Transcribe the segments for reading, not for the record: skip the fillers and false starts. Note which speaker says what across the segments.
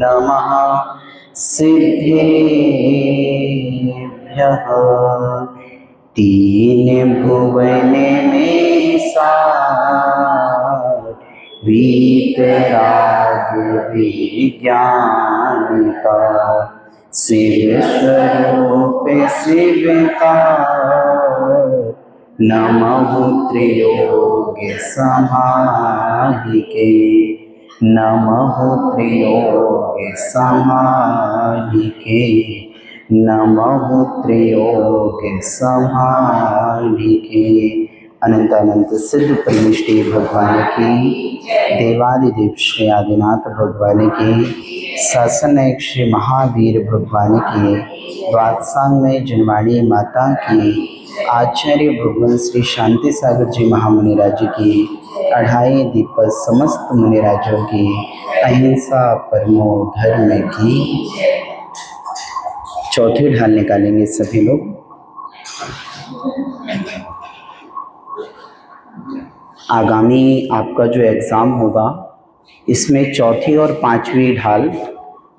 Speaker 1: नमः सिद्धेभ्यः। तीन भुवन में सार वीतराग विज्ञान का, शिव स्वरूप शिव का नमः त्रियोग समाहिके। नमः त्रियोग समाहिके। नमः त्रियोग समाहिके। अनंत अनंत सिद्ध परमेष्टि भगवान की, देवादिदेव श्री आदिनाथ भगवान की, शासनायक श्री महावीर भगवान की, द्वादशांग में जनवाणी माता की, आचार्य भगवान श्री शांति सागर जी महामुनिराज की, अढ़ाई दीपक समस्त मुनिराजों की, अहिंसा परमो धर्म की। चौथी ढाल निकालेंगे सभी लोग। आगामी आपका जो एग्ज़ाम होगा इसमें चौथी और पांचवी ढाल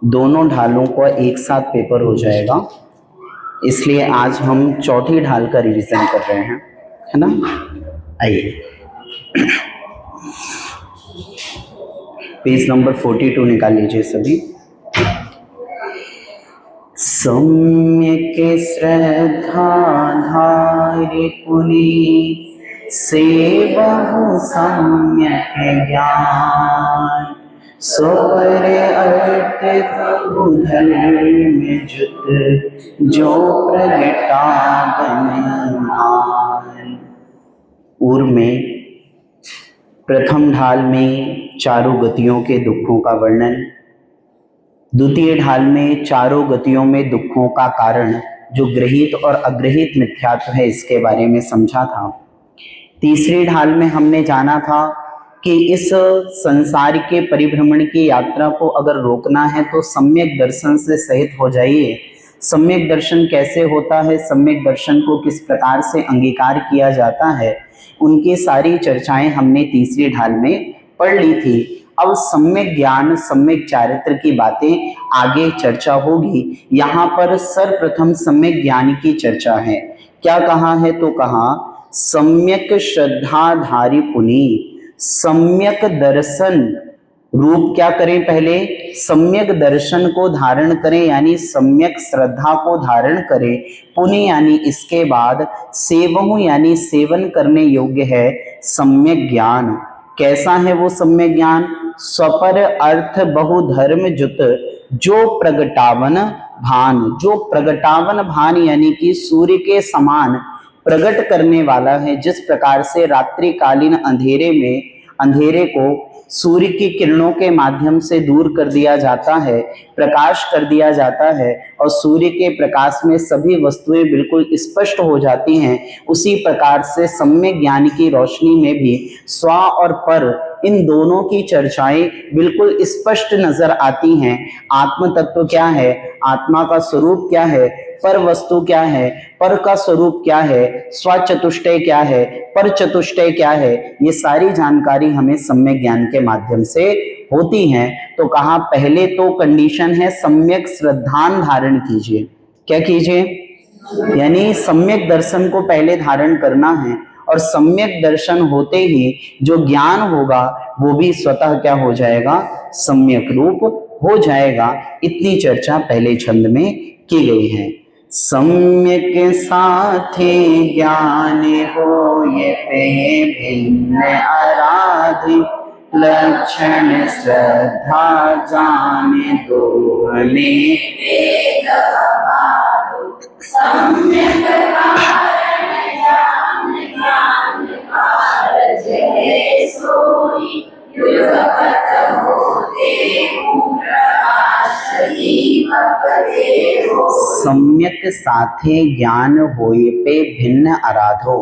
Speaker 1: दोनों ढालों का एक साथ पेपर हो जाएगा, इसलिए आज हम चौथी ढाल का रिवीजन कर रहे हैं, है ना। आइए पेज नंबर 42 निकाल लीजिए सभी। सम्यक श्रद्धा धारि पुनि सेवहु सम्यक ज्ञान, स्वपर अर्थ तबु धर्म जुत जो प्रगटावन मान। पूर्व में प्रथम ढाल में चारों गतियों के दुखों का वर्णन, द्वितीय ढाल में चारों गतियों में दुखों का कारण जो गृहीत और अग्रहित मिथ्यात्व है इसके बारे में समझा था। तीसरी ढाल में हमने जाना था कि इस संसार के परिभ्रमण की यात्रा को अगर रोकना है तो सम्यक दर्शन से सहित हो जाइए। सम्यक दर्शन कैसे होता है, सम्यक दर्शन को किस प्रकार से अंगीकार किया जाता है, उनकी सारी चर्चाएं हमने तीसरी ढाल में पढ़ ली थी। अब सम्यक ज्ञान सम्यक चारित्र की बातें आगे चर्चा होगी। यहाँ पर सर्वप्रथम सम्यक ज्ञान की चर्चा है। क्या कहा है तो कहा सम्यक श्रद्धाधारी पुनि, सम्यक दर्शन रूप क्या करें, पहले सम्यक दर्शन को धारण करें यानी सम्यक श्रद्धा को धारण करें, पुनि यानी इसके बाद सेवहु यानी सेवन करने योग्य है सम्यक ज्ञान। कैसा है वो सम्यक ज्ञान, स्वपर अर्थ बहुधर्म जुत जो प्रगटावन भान, जो प्रगटावन भान यानी कि सूर्य के समान प्रकट करने वाला है। जिस प्रकार से रात्रिकालीन अंधेरे में अंधेरे को सूर्य की किरणों के माध्यम से दूर कर दिया जाता है, प्रकाश कर दिया जाता है और सूर्य के प्रकाश में सभी वस्तुएं बिल्कुल स्पष्ट हो जाती हैं, उसी प्रकार से सम्यक ज्ञान की रोशनी में भी स्व और पर इन दोनों की चर्चाएं बिल्कुल स्पष्ट नजर आती हैं। आत्म तत्व क्या है, आत्मा का स्वरूप क्या है, पर वस्तु क्या है, पर का स्वरूप क्या है, स्व चतुष्टय क्या है, पर चतुष्टय क्या है, ये सारी जानकारी हमें सम्यक ज्ञान के माध्यम से होती हैं। तो कहा पहले तो कंडीशन है सम्यक श्रद्धान धारण कीजिए। क्या कीजिए, यानी सम्यक दर्शन को पहले धारण करना है और सम्यक दर्शन होते ही जो ज्ञान होगा वो भी स्वतः क्या हो जाएगा, सम्यक रूप हो जाएगा। इतनी चर्चा पहले छंद में की गई है। सम्यक साथे ज्ञान हो ये पे भिन्न आराधि, लक्षण श्रद्धा जाने दोहने सम्यक सम्यक साथे ज्ञान होए पे भिन्न आराधो,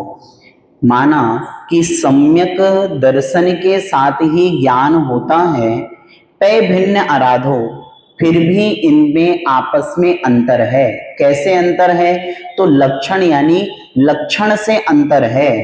Speaker 1: माना कि सम्यक दर्शन के साथ ही ज्ञान होता है, पे भिन्न आराधो फिर भी इनमें आपस में अंतर है। कैसे अंतर है, तो लक्षण यानी लक्षण से अंतर है।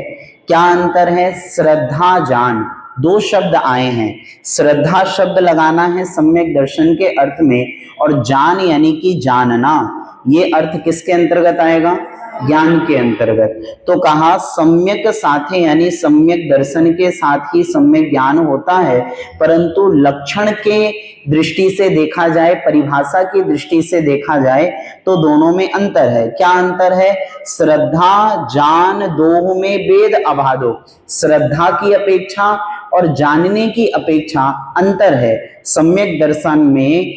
Speaker 1: क्या अंतर है, श्रद्धा जान, दो शब्द आए हैं। श्रद्धा शब्द लगाना है सम्यक दर्शन के अर्थ में, और जान यानी कि जानना, ये अर्थ किसके अंतर्गत आएगा? ज्ञान के अंतर्गत। तो कहा सम्यक साथे यानी सम्यक दर्शन के साथ ही सम्यक ज्ञान होता है, परंतु लक्षण के दृष्टि से देखा जाए, परिभाषा की दृष्टि से देखा जाए तो दोनों में अंतर है। क्या अंतर है? श्रद्धा जान दोह में वेद अभादो, श्रद्धा की अपेक्षा और जानने की अपेक्षा अंतर है। सम्यक दर्शन में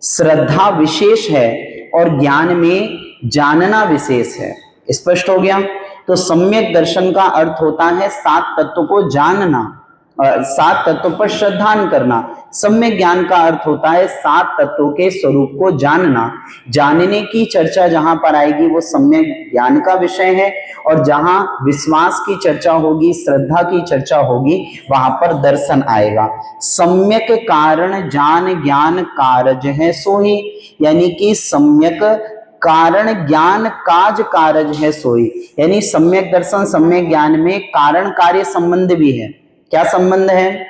Speaker 1: श्रद्धा विशेष है और ज्ञान में जानना विशेष है। स्पष्ट हो गया? तो सम्यक दर्शन का अर्थ होता है सात तत्व को जानना, सात तत्व पर श्रद्धान करना। सम्यक ज्ञान का अर्थ होता है सात तत्वों के स्वरूप को जानना। जानने की चर्चा जहां पर आएगी वो सम्यक ज्ञान का विषय है, और जहां विश्वास की चर्चा होगी, श्रद्धा की चर्चा होगी, वहां पर दर्शन आएगा। सम्यक कारण जान ज्ञान कारज है सोही, यानी कि सम्यक कारण ज्ञान काज कारज है सोई, यानी सम्यक दर्शन सम्यक ज्ञान में कारण कार्य संबंध भी है। क्या संबंध है?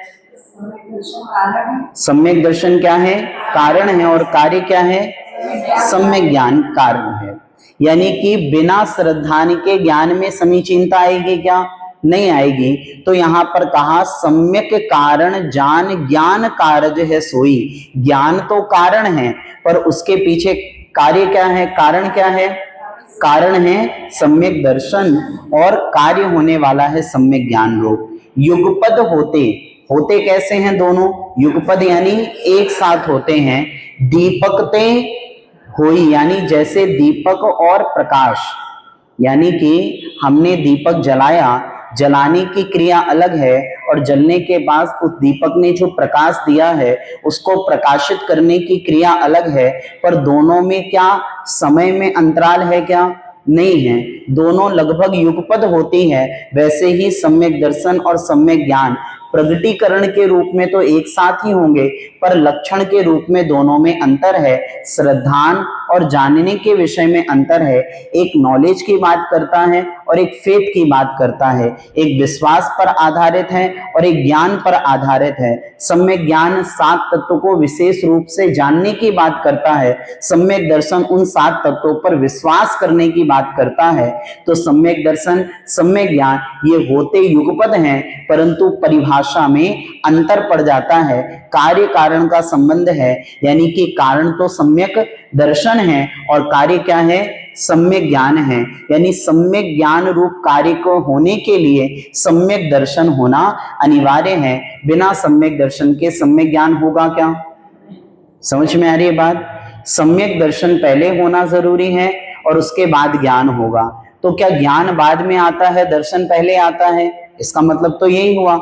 Speaker 1: सम्यक दर्शन क्या है? कारण है, और कार्य क्या है? सम्यक ज्ञान कारण है। यानी कि बिना श्रद्धान के ज्ञान में समीचीनता आएगी क्या? नहीं आएगी। तो यहां पर कहा सम्यक कारण जान ज्ञान कारज है सोई। ज्ञान तो कारण है, पर उसके पीछे कार्य क्या है? कारण क्या है? कारण है सम्यक दर्शन, और कार्य होने वाला है सम्यक ज्ञान रूप। युगपद होते, होते कैसे हैं दोनों? युगपद यानी एक साथ होते हैं। दीपकते होई, यानी जैसे दीपक और प्रकाश, यानी कि हमने दीपक जलाया, जलाने की क्रिया अलग है, और जलने के बाद उस दीपक ने जो प्रकाश दिया है उसको प्रकाशित करने की क्रिया अलग है। पर दोनों में क्या समय में अंतराल है? क्या नहीं है। दोनों लगभग युगपद होती है। वैसे ही सम्यक दर्शन और सम्यक ज्ञान प्रगटीकरण के रूप में तो एक साथ ही होंगे, पर लक्षण के रूप में दोनों में अंतर है। श्रद्धान और जानने के विषय में अंतर है। एक नॉलेज की बात करता है और एक फेथ की बात करता है। एक विश्वास पर आधारित है और एक ज्ञान पर आधारित है। सम्यक ज्ञान सात तत्वों को विशेष रूप से जानने की बात करता है, सम्यक दर्शन उन सात तत्वों पर विश्वास करने की बात करता है। तो सम्यक दर्शन सम्यक ज्ञान ये होते युगपद हैं, परंतु परिभाषा में अंतर पड़ जाता है। कार्य कारण का संबंध है, यानी कि कारण तो सम्यक दर्शन है और कार्य क्या है? सम्यक ज्ञान है। यानी सम्यक ज्ञान रूप कार्य को होने के लिए सम्यक दर्शन होना अनिवार्य है। बिना सम्यक दर्शन के सम्यक ज्ञान होगा क्या? समझ में आ रही है बात? सम्यक दर्शन पहले होना जरूरी है और उसके बाद ज्ञान होगा। तो क्या ज्ञान बाद में आता है, दर्शन पहले आता है? इसका मतलब तो यही हुआ।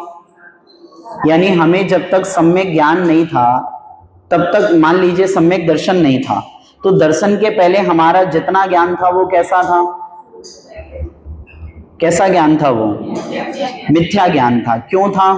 Speaker 1: यानी हमें जब तक सम्यक ज्ञान नहीं था, तब तक मान लीजिए सम्यक दर्शन नहीं था, तो दर्शन के पहले हमारा जितना ज्ञान था वो कैसा था? कैसा ज्ञान था वो? मिथ्या ज्ञान था। क्यों था?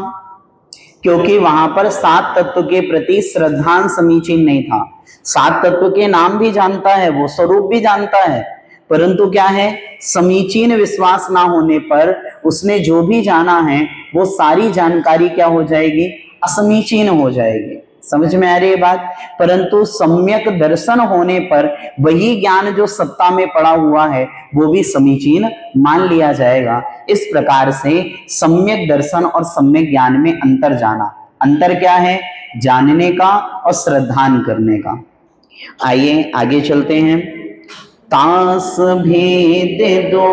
Speaker 1: क्योंकि वहां पर सात तत्व के प्रति श्रद्धान समीचीन नहीं था। सात तत्व के नाम भी जानता है वो, स्वरूप भी जानता है, परंतु क्या है? समीचीन विश्वास ना होने पर उसने जो भी जाना है वो सारी जानकारी क्या हो जाएगी? असमीचीन हो जाएगी। समझ में आ रही है बात? परंतु सम्यक दर्शन होने पर वही ज्ञान जो सत्ता में पड़ा हुआ है वो भी समीचीन मान लिया जाएगा। इस प्रकार से सम्यक दर्शन और सम्यक ज्ञान में अंतर जाना। अंतर क्या है? जानने का और श्रद्धान करने का। आइए आगे चलते हैं। तास भेद दो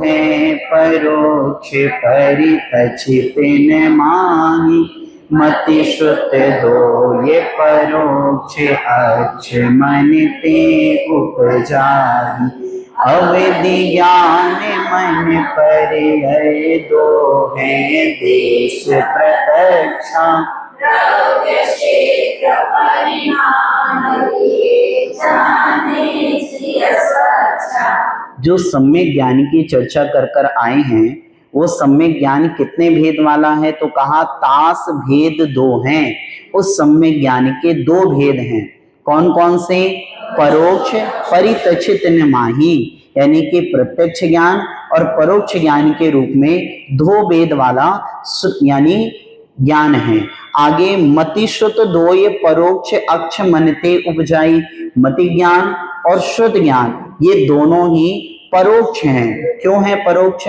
Speaker 1: है परोक्ष परितचित न माही, मति श्रुत दो ये परोक्ष अच्छ मन ते उपजाही, अवधि ज्ञान मन पर दो है देश प्रत्यक्षा, द्रव्य क्षेत्र परिमाण जाने जो सम्यक ज्ञान की चर्चा कर कर आए हैं वो सम्यक ज्ञान कितने भेद वाला है? तो कहा तास भेद दो हैं। उस सम्यक ज्ञान के दो भेद हैं। कौन कौन से? परोक्ष परितचित न माही, यानी कि प्रत्यक्ष ज्ञान और परोक्ष ज्ञान के रूप में दो भेद वाला, यानी ज्ञान है। आगे मति श्रुत दो ये परोक्ष अक्ष मनते उपजाई, मति ज्ञान और श्रुत ज्ञान ये दोनों ही परोक्ष हैं। क्यों है परोक्ष?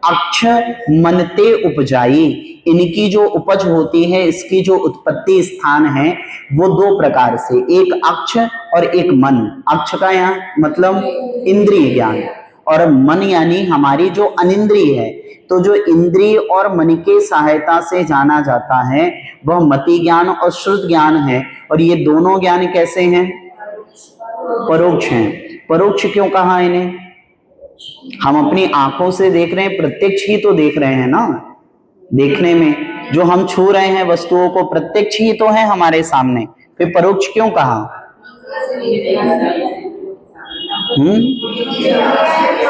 Speaker 1: अक्ष मनते उपजाई, इनकी जो उपज होती है, इसकी जो उत्पत्ति स्थान है वो दो प्रकार से, एक अक्ष और एक मन। अक्ष का यहाँ मतलब इंद्रिय ज्ञान और मन यानी हमारी जो अनिंद्रिय है। तो जो इंद्रिय और मन के सहायता से जाना जाता है वह मति ज्ञान और श्रुत ज्ञान है। और ये दोनों ज्ञान कैसे हैं? परोक्ष हैं। परोक्ष क्यों कहा इन्हें? हम अपनी आंखों से देख रहे हैं, प्रत्यक्ष ही तो देख रहे हैं ना। देखने में जो हम छू रहे हैं वस्तुओं को प्रत्यक्ष ही तो है हमारे सामने, फिर परोक्ष क्यों कहा?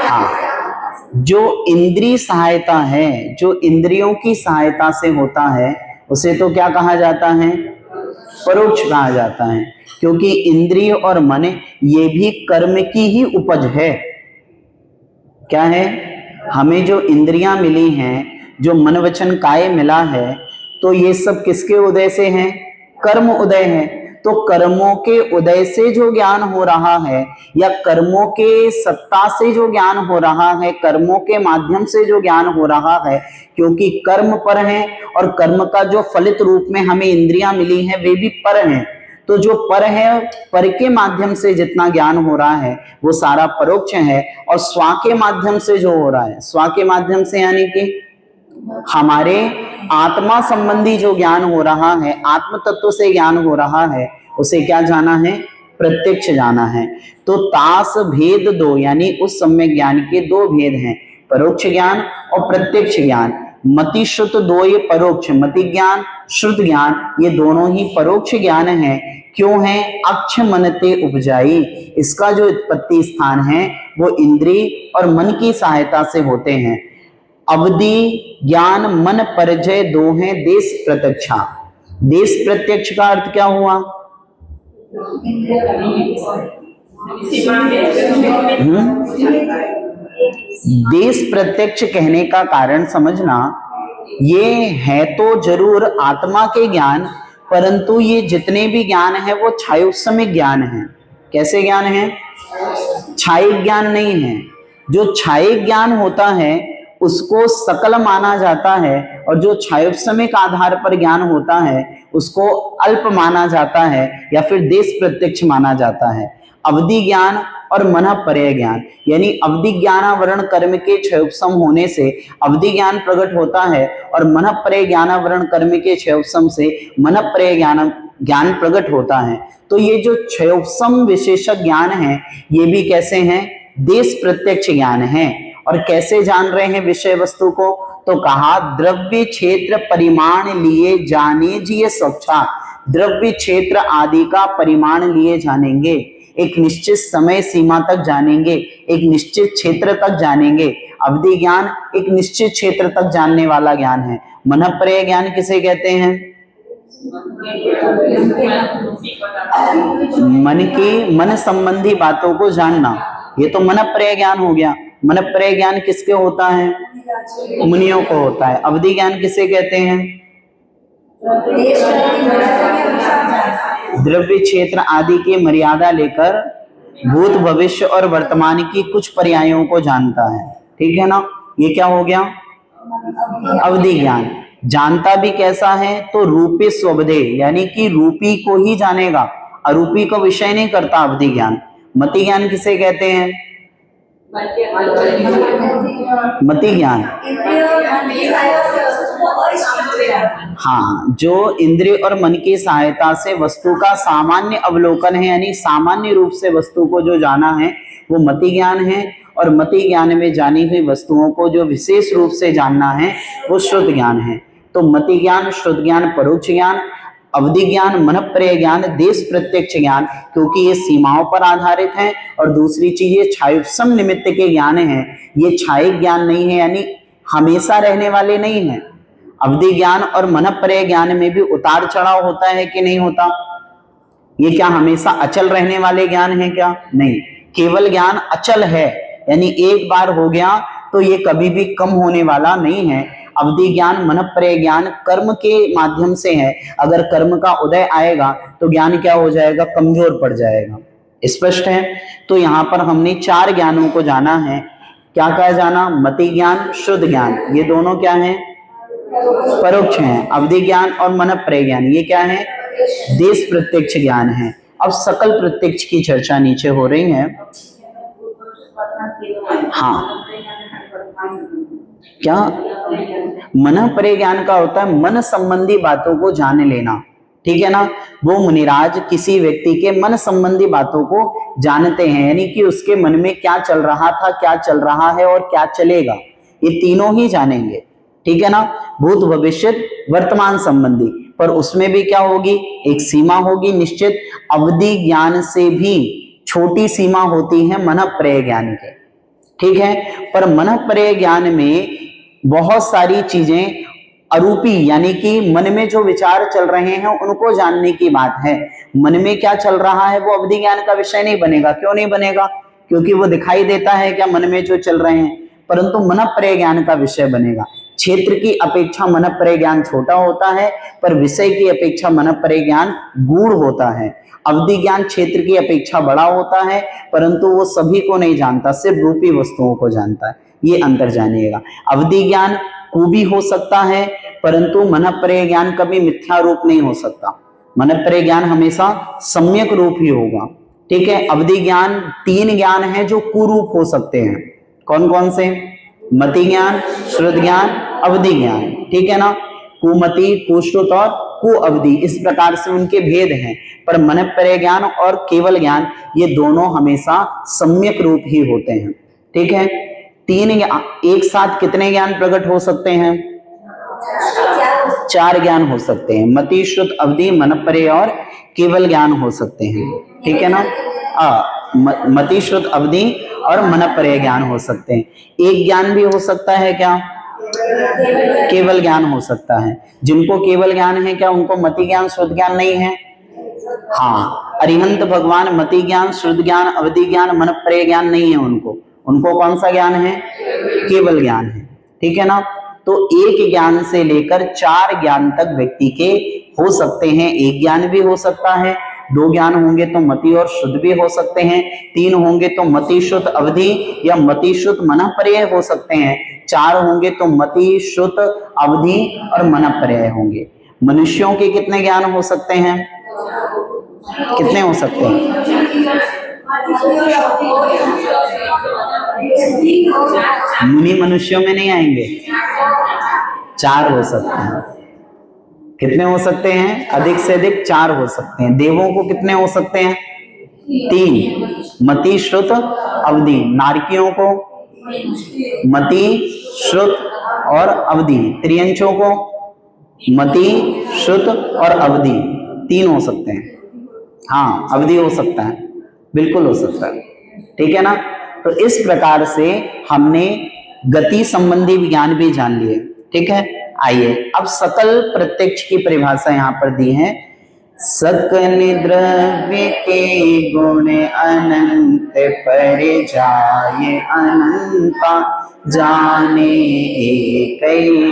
Speaker 1: हाँ, जो इंद्रिय सहायता है, जो इंद्रियों की सहायता से होता है उसे तो क्या कहा जाता है? परोक्ष कहा जाता है। क्योंकि इंद्रिय और मन ये भी कर्म की ही उपज है। क्या है? हमें जो इंद्रियां मिली हैं, जो मन वचन काय मिला है, तो ये सब किसके उदय से हैं? कर्म उदय है। तो कर्मों के उदय से जो ज्ञान हो रहा है या कर्मों के सत्ता से जो ज्ञान हो रहा है, कर्मों के माध्यम से जो ज्ञान हो रहा है, क्योंकि कर्म पर है और कर्म का जो फलित रूप में हमें इंद्रियां मिली हैं वे भी पर हैं। तो जो पर है, पर के माध्यम से जितना ज्ञान हो रहा है वो सारा परोक्ष है। और स्वा के माध्यम से जो हो रहा है, स्वा के माध्यम से यानी कि हमारे आत्मा संबंधी जो ज्ञान हो रहा है, आत्म तत्व से ज्ञान हो रहा है, उसे क्या जाना है? प्रत्यक्ष जाना है। तो तास भेद दो, यानी उस सम्यक ज्ञान के दो भेद हैं, परोक्ष ज्ञान और प्रत्यक्ष ज्ञान। मति श्रुत दो ये परोक्ष, मति ज्ञान श्रुत ज्ञान ये दोनों ही परोक्ष ज्ञान है। क्यों है? अक्ष मनते उपजाई, इसका जो उत्पत्ति स्थान है वो इंद्रिय और मन की सहायता से होते हैं। अवधि ज्ञान मन परिचय दो हैं देश प्रत्यक्षा। देश प्रत्यक्ष का अर्थ क्या हुआ? देश प्रत्यक्ष कहने का कारण समझना, ये है तो जरूर आत्मा के ज्ञान, परंतु ये जितने भी ज्ञान है वो छायोसमिक ज्ञान है। कैसे ज्ञान है? छायिक ज्ञान नहीं है। जो छायिक ज्ञान होता है उसको सकल माना जाता है और जो छायोपसमिक आधार पर ज्ञान होता है उसको अल्प माना जाता है या फिर देश प्रत्यक्ष माना जाता है। अवधि ज्ञान और मन पर्य ज्ञान, यानी अवधि ज्ञानावरण कर्म के क्षयोपसम होने से अवधि ज्ञान प्रकट होता है और मन पर्य ज्ञानावरण कर्म के क्षयोपसम से मन पर्य ज्ञान प्रकट होता है। तो ये जो क्षयोपसम विशेषक ज्ञान है ये भी कैसे हैं? देश प्रत्यक्ष ज्ञान है। और कैसे जान रहे हैं विषय वस्तु को? तो कहा द्रव्य क्षेत्र परिमाण लिए जाने जिये स्वच्छा। द्रव्य क्षेत्र आदि का परिमाण लिए जानेंगे, एक निश्चित समय सीमा तक जानेंगे, एक निश्चित क्षेत्र तक जानेंगे। अवधि ज्ञान एक निश्चित क्षेत्र तक जानने वाला ज्ञान है। मनःपर्य ज्ञान किसे कहते हैं? मन संबंधी बातों को जानना, ये तो मनःपर्य ज्ञान हो गया। मनःपर्य ज्ञान किसके होता है? मुनियों को होता है। अवधि ज्ञान किसे कहते हैं? द्रव्य क्षेत्र आदि की मर्यादा लेकर भूत भविष्य और वर्तमान की कुछ पर्यायों को जानता है। ठीक है ना? ये क्या हो गया? अवधि ज्ञान। जानता भी कैसा है? तो रूपी स्वबधे, यानी कि रूपी को ही जानेगा, अरूपी को विषय नहीं करता अवधि ज्ञान। मति ज्ञान किसे कहते हैं? मति ज्ञान, हाँ, जो इंद्रिय और मन की सहायता से वस्तु का सामान्य अवलोकन है, यानी सामान्य रूप से वस्तु को जो जाना है वो मति ज्ञान है। और मति ज्ञान में जानी हुई वस्तुओं को जो विशेष रूप से जानना है वो श्रुत ज्ञान है। तो मति ज्ञान, श्रुत ज्ञान, परोक्ष ज्ञान, अवधि ज्ञान, मनःपर्य ज्ञान, देश प्रत्यक्ष ज्ञान, क्योंकि ये सीमाओं पर आधारित है। और दूसरी चीज ये छायोपसम निमित्त के ज्ञान है, ये छायिक ज्ञान नहीं है, यानी हमेशा रहने वाले नहीं है। अवधि ज्ञान और मनःपर्य ज्ञान में भी उतार चढ़ाव होता है कि नहीं होता? ये क्या हमेशा अचल रहने वाले ज्ञान है क्या? नहीं, केवल ज्ञान अचल है, यानी एक बार हो गया तो ये कभी भी कम होने वाला नहीं है। अवधि ज्ञान, मनःप्रय ज्ञान कर्म के माध्यम से है। अगर कर्म का उदय आएगा तो ज्ञान क्या हो जाएगा, कमजोर पड़ जाएगा। स्पष्ट है। तो यहाँ पर हमने 4 ज्ञानों को जाना है। क्या क्या जाना, मति ज्ञान, शुद्ध ज्ञान, ये दोनों क्या है, परोक्ष हैं। अवधि ज्ञान और मनःप्रय ज्ञान ये क्या है, देश प्रत्यक्ष ज्ञान है। अब सकल प्रत्यक्ष की चर्चा नीचे हो रही है। हाँ, क्या मनःप्रय ज्ञान का होता है मन संबंधी बातों को जान लेना, ठीक है ना। वो मुनिराज किसी व्यक्ति के मन संबंधी बातों को जानते हैं, यानी कि उसके मन में क्या चल रहा था, क्या चल रहा है और क्या चलेगा, ये तीनों ही जानेंगे, ठीक है ना। भूत भविष्य वर्तमान संबंधी, पर उसमें भी क्या होगी, एक सीमा होगी निश्चित। अवधि ज्ञान से भी छोटी सीमा होती है मनःप्रय ज्ञान के, ठीक है। पर मनःप्रय ज्ञान में बहुत सारी चीजें अरूपी, यानी कि मन में जो विचार चल रहे हैं उनको जानने की बात है। मन में क्या चल रहा है वो अवधि ज्ञान का विषय नहीं बनेगा। क्यों नहीं बनेगा, क्योंकि वो दिखाई देता है क्या मन में जो चल रहे हैं, परंतु मनःप्रय ज्ञान का विषय बनेगा। क्षेत्र की अपेक्षा मनःप्रय ज्ञान छोटा होता है, पर विषय की अपेक्षा मनःप्रय ज्ञान गूढ़ होता है। अवधि ज्ञान क्षेत्र की अपेक्षा बड़ा होता है, परंतु वो सभी को नहीं जानता, सिर्फ रूपी वस्तुओं को जानता है। ये अंतर जानिएगा। अवधि ज्ञान खूबी हो सकता है, परंतु मनःप्रय ज्ञान कभी मिथ्या रूप नहीं हो सकता। मनःप्रय ज्ञान हमेशा सम्यक रूप ही होगा, ठीक है। अवधि ज्ञान 3 ज्ञान है जो कुरूप हो सकते हैं। कौन कौन से, मति ज्ञान, श्रुत ज्ञान, अवधि ज्ञान, ठीक है ना। कुमति, कुश्रुत और कुअवधि, इस प्रकार से उनके भेद हैं। पर मनःप्रय ज्ञान और केवल ज्ञान ये दोनों हमेशा सम्यक रूप ही होते हैं, ठीक है। 3 एक साथ कितने ज्ञान प्रकट हो सकते हैं, 4 ज्ञान हो सकते हैं। मति, श्रुत, अवधि, मनःप्रय और केवल ज्ञान हो सकते हैं, ठीक है ना। मति, श्रुत, अवधि और मनःप्रय ज्ञान हो सकते हैं। एक ज्ञान भी हो सकता है क्या, केवल ज्ञान हो सकता है। जिनको केवल ज्ञान है क्या उनको मति ज्ञान, श्रुत ज्ञान नहीं है। हाँ, अरिहंत भगवान मति ज्ञान, श्रुत ज्ञान, अवधि ज्ञान, मनःप्रय ज्ञान नहीं है उनको। उनको कौन सा ज्ञान है, केवल ज्ञान है, ठीक है ना। तो एक ज्ञान से लेकर 4 ज्ञान तक व्यक्ति के हो सकते हैं। एक ज्ञान भी हो सकता है, 2 ज्ञान होंगे तो मति और शुद्ध भी हो सकते हैं, 3 होंगे तो मति, शुद्ध, अवधि या मति, शुद्ध, मनःप्रय हो सकते हैं, 4 होंगे तो मति, शुद्ध, अवधि और मनःप्रय होंगे। मनुष्यों के कितने ज्ञान हो सकते हैं, कितने हो सकते हैं, मुनि मनुष्यों में नहीं आएंगे, 4 हो सकते हैं। कितने हो सकते हैं, अधिक से अधिक 4 हो सकते हैं। देवों को कितने हो सकते हैं, 3, मति, श्रुत, अवधि। नारकियों को मति, श्रुत और अवधि। त्रियंचों को मति, श्रुत और अवधि, 3 हो सकते हैं। हाँ, अवधि हो सकता है, बिल्कुल हो सकता है, ठीक है ना। तो इस प्रकार से हमने गति संबंधी ज्ञान भी जान लिए, ठीक है। आइए अब सकल प्रत्यक्ष की परिभाषा यहाँ पर दी है। सकल द्रव्य के गुण अनंत पर जाए अनंता, जाने एक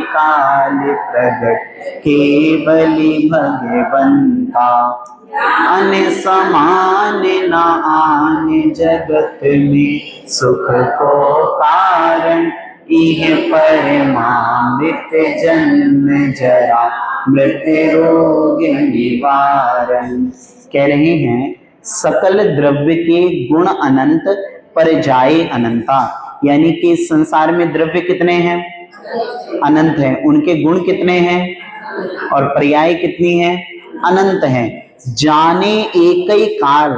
Speaker 1: काल प्रगट केवली भगवंता, अन समान न आन जगत में सुख को कारण, इह परमामृत जन्म जरा मृत्यु रोग निवारण। कह रहे हैं सकल द्रव्य के गुण अनंत पर जाए अनंता, यानी कि इस संसार में द्रव्य कितने हैं, अनंत हैं। उनके गुण कितने हैं और पर्याय कितनी है, अनंत हैं। जाने एक ही काल,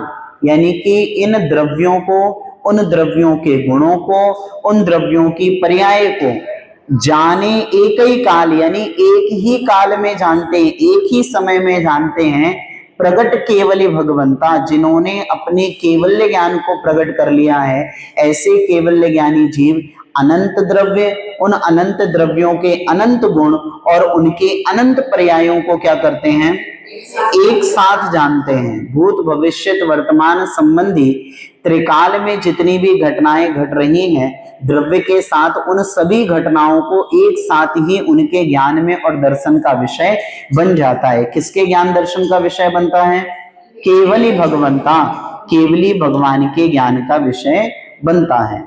Speaker 1: यानी कि इन द्रव्यों को, उन द्रव्यों के गुणों को, उन द्रव्यों की पर्याय को जाने एक ही काल, यानी एक ही काल में जानते हैं, एक ही समय में जानते हैं। प्रगट केवली भगवंता, जिन्होंने अपने केवल्य ज्ञान को प्रकट कर लिया है, ऐसे केवल्य ज्ञानी जीव अनंत द्रव्य, उन अनंत द्रव्यों के अनंत गुण और उनके अनंत पर्यायों को क्या करते हैं, एक साथ जानते हैं। भूत भविष्यत वर्तमान संबंधी त्रिकाल में जितनी भी घटनाएं घट रही हैं, द्रव्य के साथ उन सभी घटनाओं को एक साथ ही उनके ज्ञान में और दर्शन का विषय बन जाता है। किसके ज्ञान दर्शन का विषय बनता है? केवली भगवंता, केवली भगवान के ज्ञान का विषय बनता है।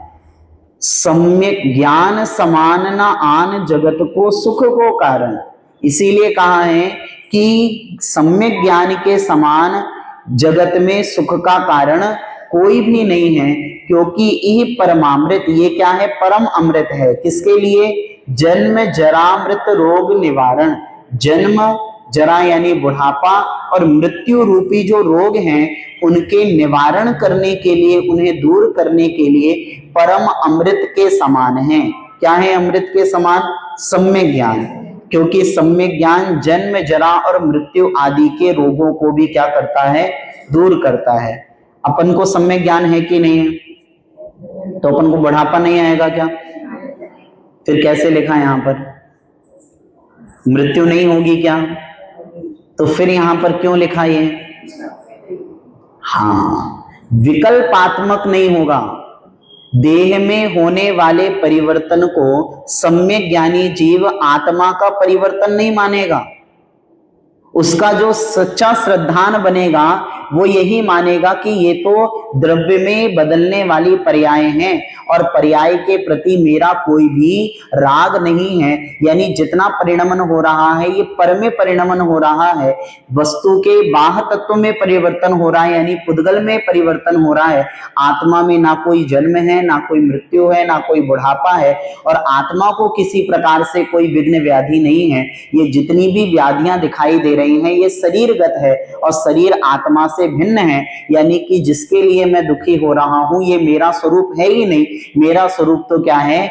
Speaker 1: सम्यक ज्ञान समान न आन जगत को सुख को कारण, इसीलिए कहा है कि सम्यक ज्ञान के समान जगत में सुख का कारण कोई भी नहीं है, क्योंकि यह परमामृत, ये क्या है? परम अमृत है। किसके लिए? जन्म जरा मृत रोग निवारण। जन्म जरा यानी बुढ़ापा और मृत्यु रूपी जो रोग हैं उनके निवारण करने के लिए, उन्हें दूर करने के लिए परम अमृत के समान है। क्या है अमृत के समान? सम्यक ज्ञान, क्योंकि सम्यक ज्ञान जन्म जरा और मृत्यु आदि के रोगों को भी क्या करता है? दूर करता है। अपन को सम्यक ज्ञान है कि नहीं है? तो अपन को बुढ़ापा नहीं आएगा क्या? फिर कैसे लिखा यहां पर? मृत्यु नहीं होगी क्या? तो फिर यहां पर क्यों लिखा ये? हाँ, विकल्पात्मक नहीं होगा। देह में होने वाले परिवर्तन को सम्यक ज्ञानी जीव आत्मा का परिवर्तन नहीं मानेगा। उसका जो सच्चा श्रद्धान बनेगा वो यही मानेगा कि ये तो द्रव्य में बदलने वाली पर्याय हैं और पर्याय के प्रति मेरा कोई भी राग नहीं है। यानी जितना परिणमन हो रहा है ये पर में परिणमन हो रहा है, वस्तु के बाह्य तत्व में परिवर्तन हो रहा है, यानी पुद्गल में परिवर्तन हो रहा है। आत्मा में ना कोई जन्म है, ना कोई मृत्यु है, ना कोई बुढ़ापा है, और आत्मा को किसी प्रकार से कोई विघ्न व्याधि नहीं है। ये जितनी भी व्याधियां दिखाई दे रही हैं ये शरीरगत है और शरीर आत्मा से भिन्न है। यानी कि जिसके लिए मैं दुखी हो रहा हूं ये मेरा स्वरूप है ही नहीं। मेरा स्वरूप तो क्या है?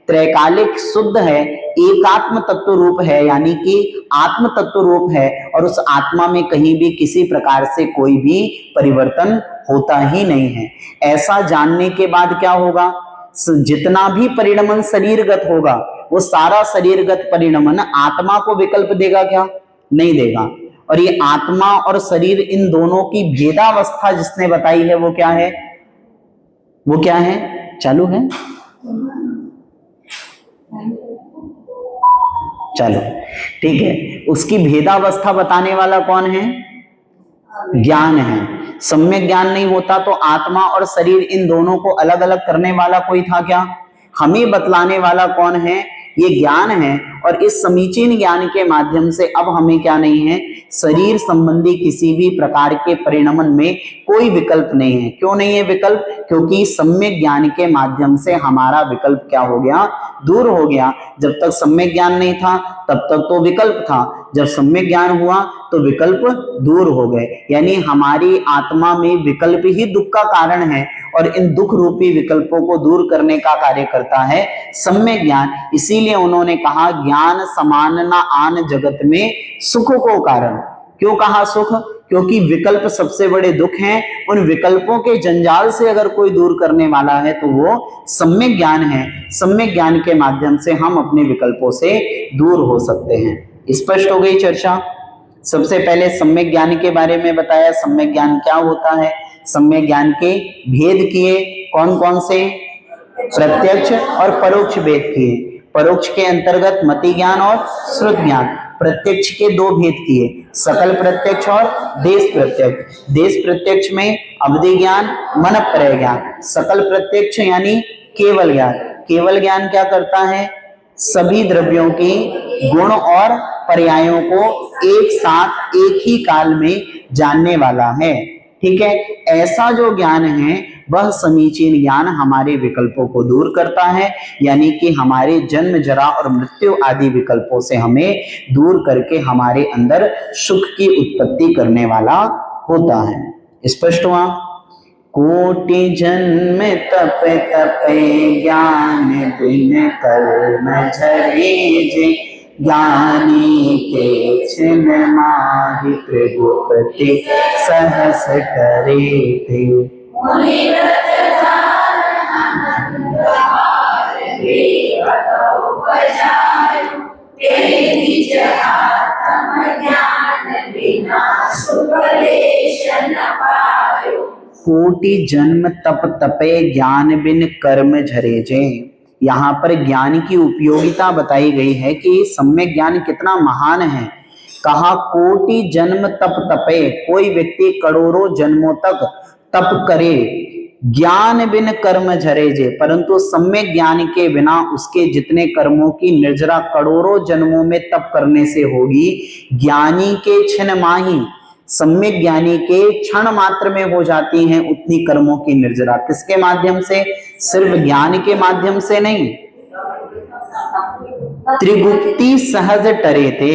Speaker 1: त्रैकालिक शुद्ध है, एकात्म तत्व रूप है, यानी कि आत्म तत्व रूप है, और उस आत्मा में कहीं भी किसी प्रकार से कोई भी परिवर्तन होता ही नहीं है। ऐसा जानने के बाद क्या होगा? जितना भी परिणमन शरीरगत होगा वो सारा शरीरगत परिणमन आत्मा को विकल्प देगा क्या? नहीं देगा। और ये आत्मा और शरीर इन दोनों की भेदावस्था जिसने बताई है वो क्या है? वो क्या है? चालू है? चलो ठीक है। उसकी भेदावस्था बताने वाला कौन है? ज्ञान है। सम्यक ज्ञान नहीं होता तो आत्मा और शरीर इन दोनों को अलग अलग करने वाला कोई था क्या? हमें बतलाने वाला कौन है? ये ज्ञान है। और इस समीचीन ज्ञान के माध्यम से अब हमें क्या नहीं है? शरीर संबंधी किसी भी प्रकार के परिणमन में कोई विकल्प नहीं है। क्यों नहीं है विकल्प? क्योंकि सम्यक ज्ञान के माध्यम से हमारा विकल्प क्या हो गया? दूर हो गया। जब तक सम्यक ज्ञान नहीं था तब तक तो विकल्प था, जब सम्यक ज्ञान हुआ तो विकल्प दूर हो गए। यानी हमारी आत्मा में विकल्प ही दुख का कारण है और इन दुख रूपी विकल्पों को दूर करने का कार्य करता है सम्यक ज्ञान। इसीलिए उन्होंने कहा ज्ञान समान न आन जगत में सुख को कारण। क्यों कहा सुख? क्योंकि विकल्प सबसे बड़े दुख हैं। उन विकल्पों के जंजाल से अगर कोई दूर करने वाला है तो वो सम्यक ज्ञान है। सम्यक ज्ञान के माध्यम से हम अपने विकल्पों से दूर हो सकते हैं। स्पष्ट हो गई चर्चा? सबसे पहले सम्यक ज्ञान के बारे में बताया, सम्यक ज्ञान क्या होता है, सम्यक ज्ञान के भेद किए, कौन कौन से? प्रत्यक्ष और परोक्ष भेद किए। परोक्ष के अंतर्गत मति ज्ञान और श्रुत ज्ञान। प्रत्यक्ष के दो भेद किए, सकल प्रत्यक्ष और देश प्रत्यक्ष। देश प्रत्यक्ष में अवधि ज्ञान, मन त्रय ज्ञान। सकल प्रत्यक्ष यानी केवल ज्ञान। केवल ज्ञान क्या करता है? सभी द्रव्यों की गुण और पर्यायों को एक साथ एक ही काल में जानने वाला है। ठीक है, ऐसा जो ज्ञान है वह समीचीन ज्ञान हमारे विकल्पों को दूर करता है, यानी कि हमारे जन्म जरा और मृत्यु आदि विकल्पों से हमें दूर करके हमारे अंदर सुख की उत्पत्ति करने वाला होता है। स्पष्ट हुआ? कोटि जन्म तप तपे ज्ञान बिन कर्म झरे जे, ज्ञानी के छिन्न माहि प्रभुपति सहस करे थे। कोटि जन्म तप तपे ज्ञान बिन कर्म झरे जे। यहाँ पर ज्ञान की उपयोगिता बताई गई है कि सम्यक ज्ञान कितना महान है। कहा कोटि जन्म तप तपे, कोई व्यक्ति करोड़ों जन्मों तक तप करे, ज्ञान बिन कर्म झरे जे, परंतु सम्यक ज्ञान के बिना उसके जितने कर्मों की निर्जरा करोड़ों जन्मों में तप करने से होगी, ज्ञानी के क्षण माही, सम्यक ज्ञानी के क्षण मात्र में हो जाती हैं उतनी कर्मों की निर्जरा। किसके माध्यम से? सिर्फ ज्ञान के माध्यम से नहीं, त्रिगुप्ती सहज टरे थे।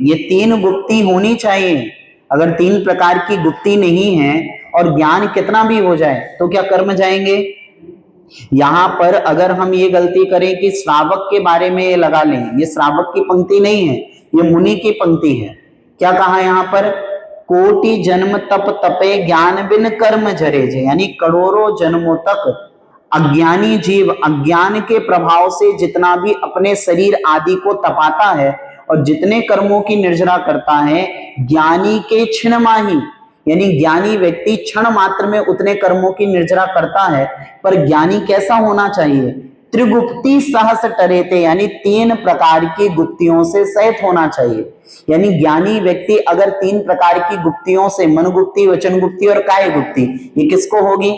Speaker 1: ये तीन गुप्ती होनी चाहिए। अगर तीन प्रकार की गुप्ती नहीं है और ज्ञान कितना भी हो जाए तो क्या कर्म जाएंगे? यहां पर अगर हम ये गलती करें कि श्रावक के बारे में ये लगा लें, ये श्रावक की पंक्ति नहीं है, ये मुनि की पंक्ति है। क्या कहा यहाँ पर? कोटि जन्म तप तपे ज्ञान बिन कर्म झरे जे, यानी करोड़ों जन्मों तक अज्ञानी जीव अज्ञान के प्रभाव से जितना भी अपने शरीर आदि को तपाता है और जितने कर्मों की निर्जरा करता है, ज्ञानी के क्षण माही, यानी ज्ञानी व्यक्ति क्षण मात्र में उतने कर्मों की निर्जरा करता है। पर ज्ञानी कैसा होना चाहिए? त्रिगुप्ती सहस टरेते, यानी तीन प्रकार की गुप्तियों से सहित होना चाहिए। यानी ज्ञानी व्यक्ति अगर तीन प्रकार की गुप्तियों से, मन गुप्ती, वचन गुप्ती और काय गुप्ती, ये किसको होगी?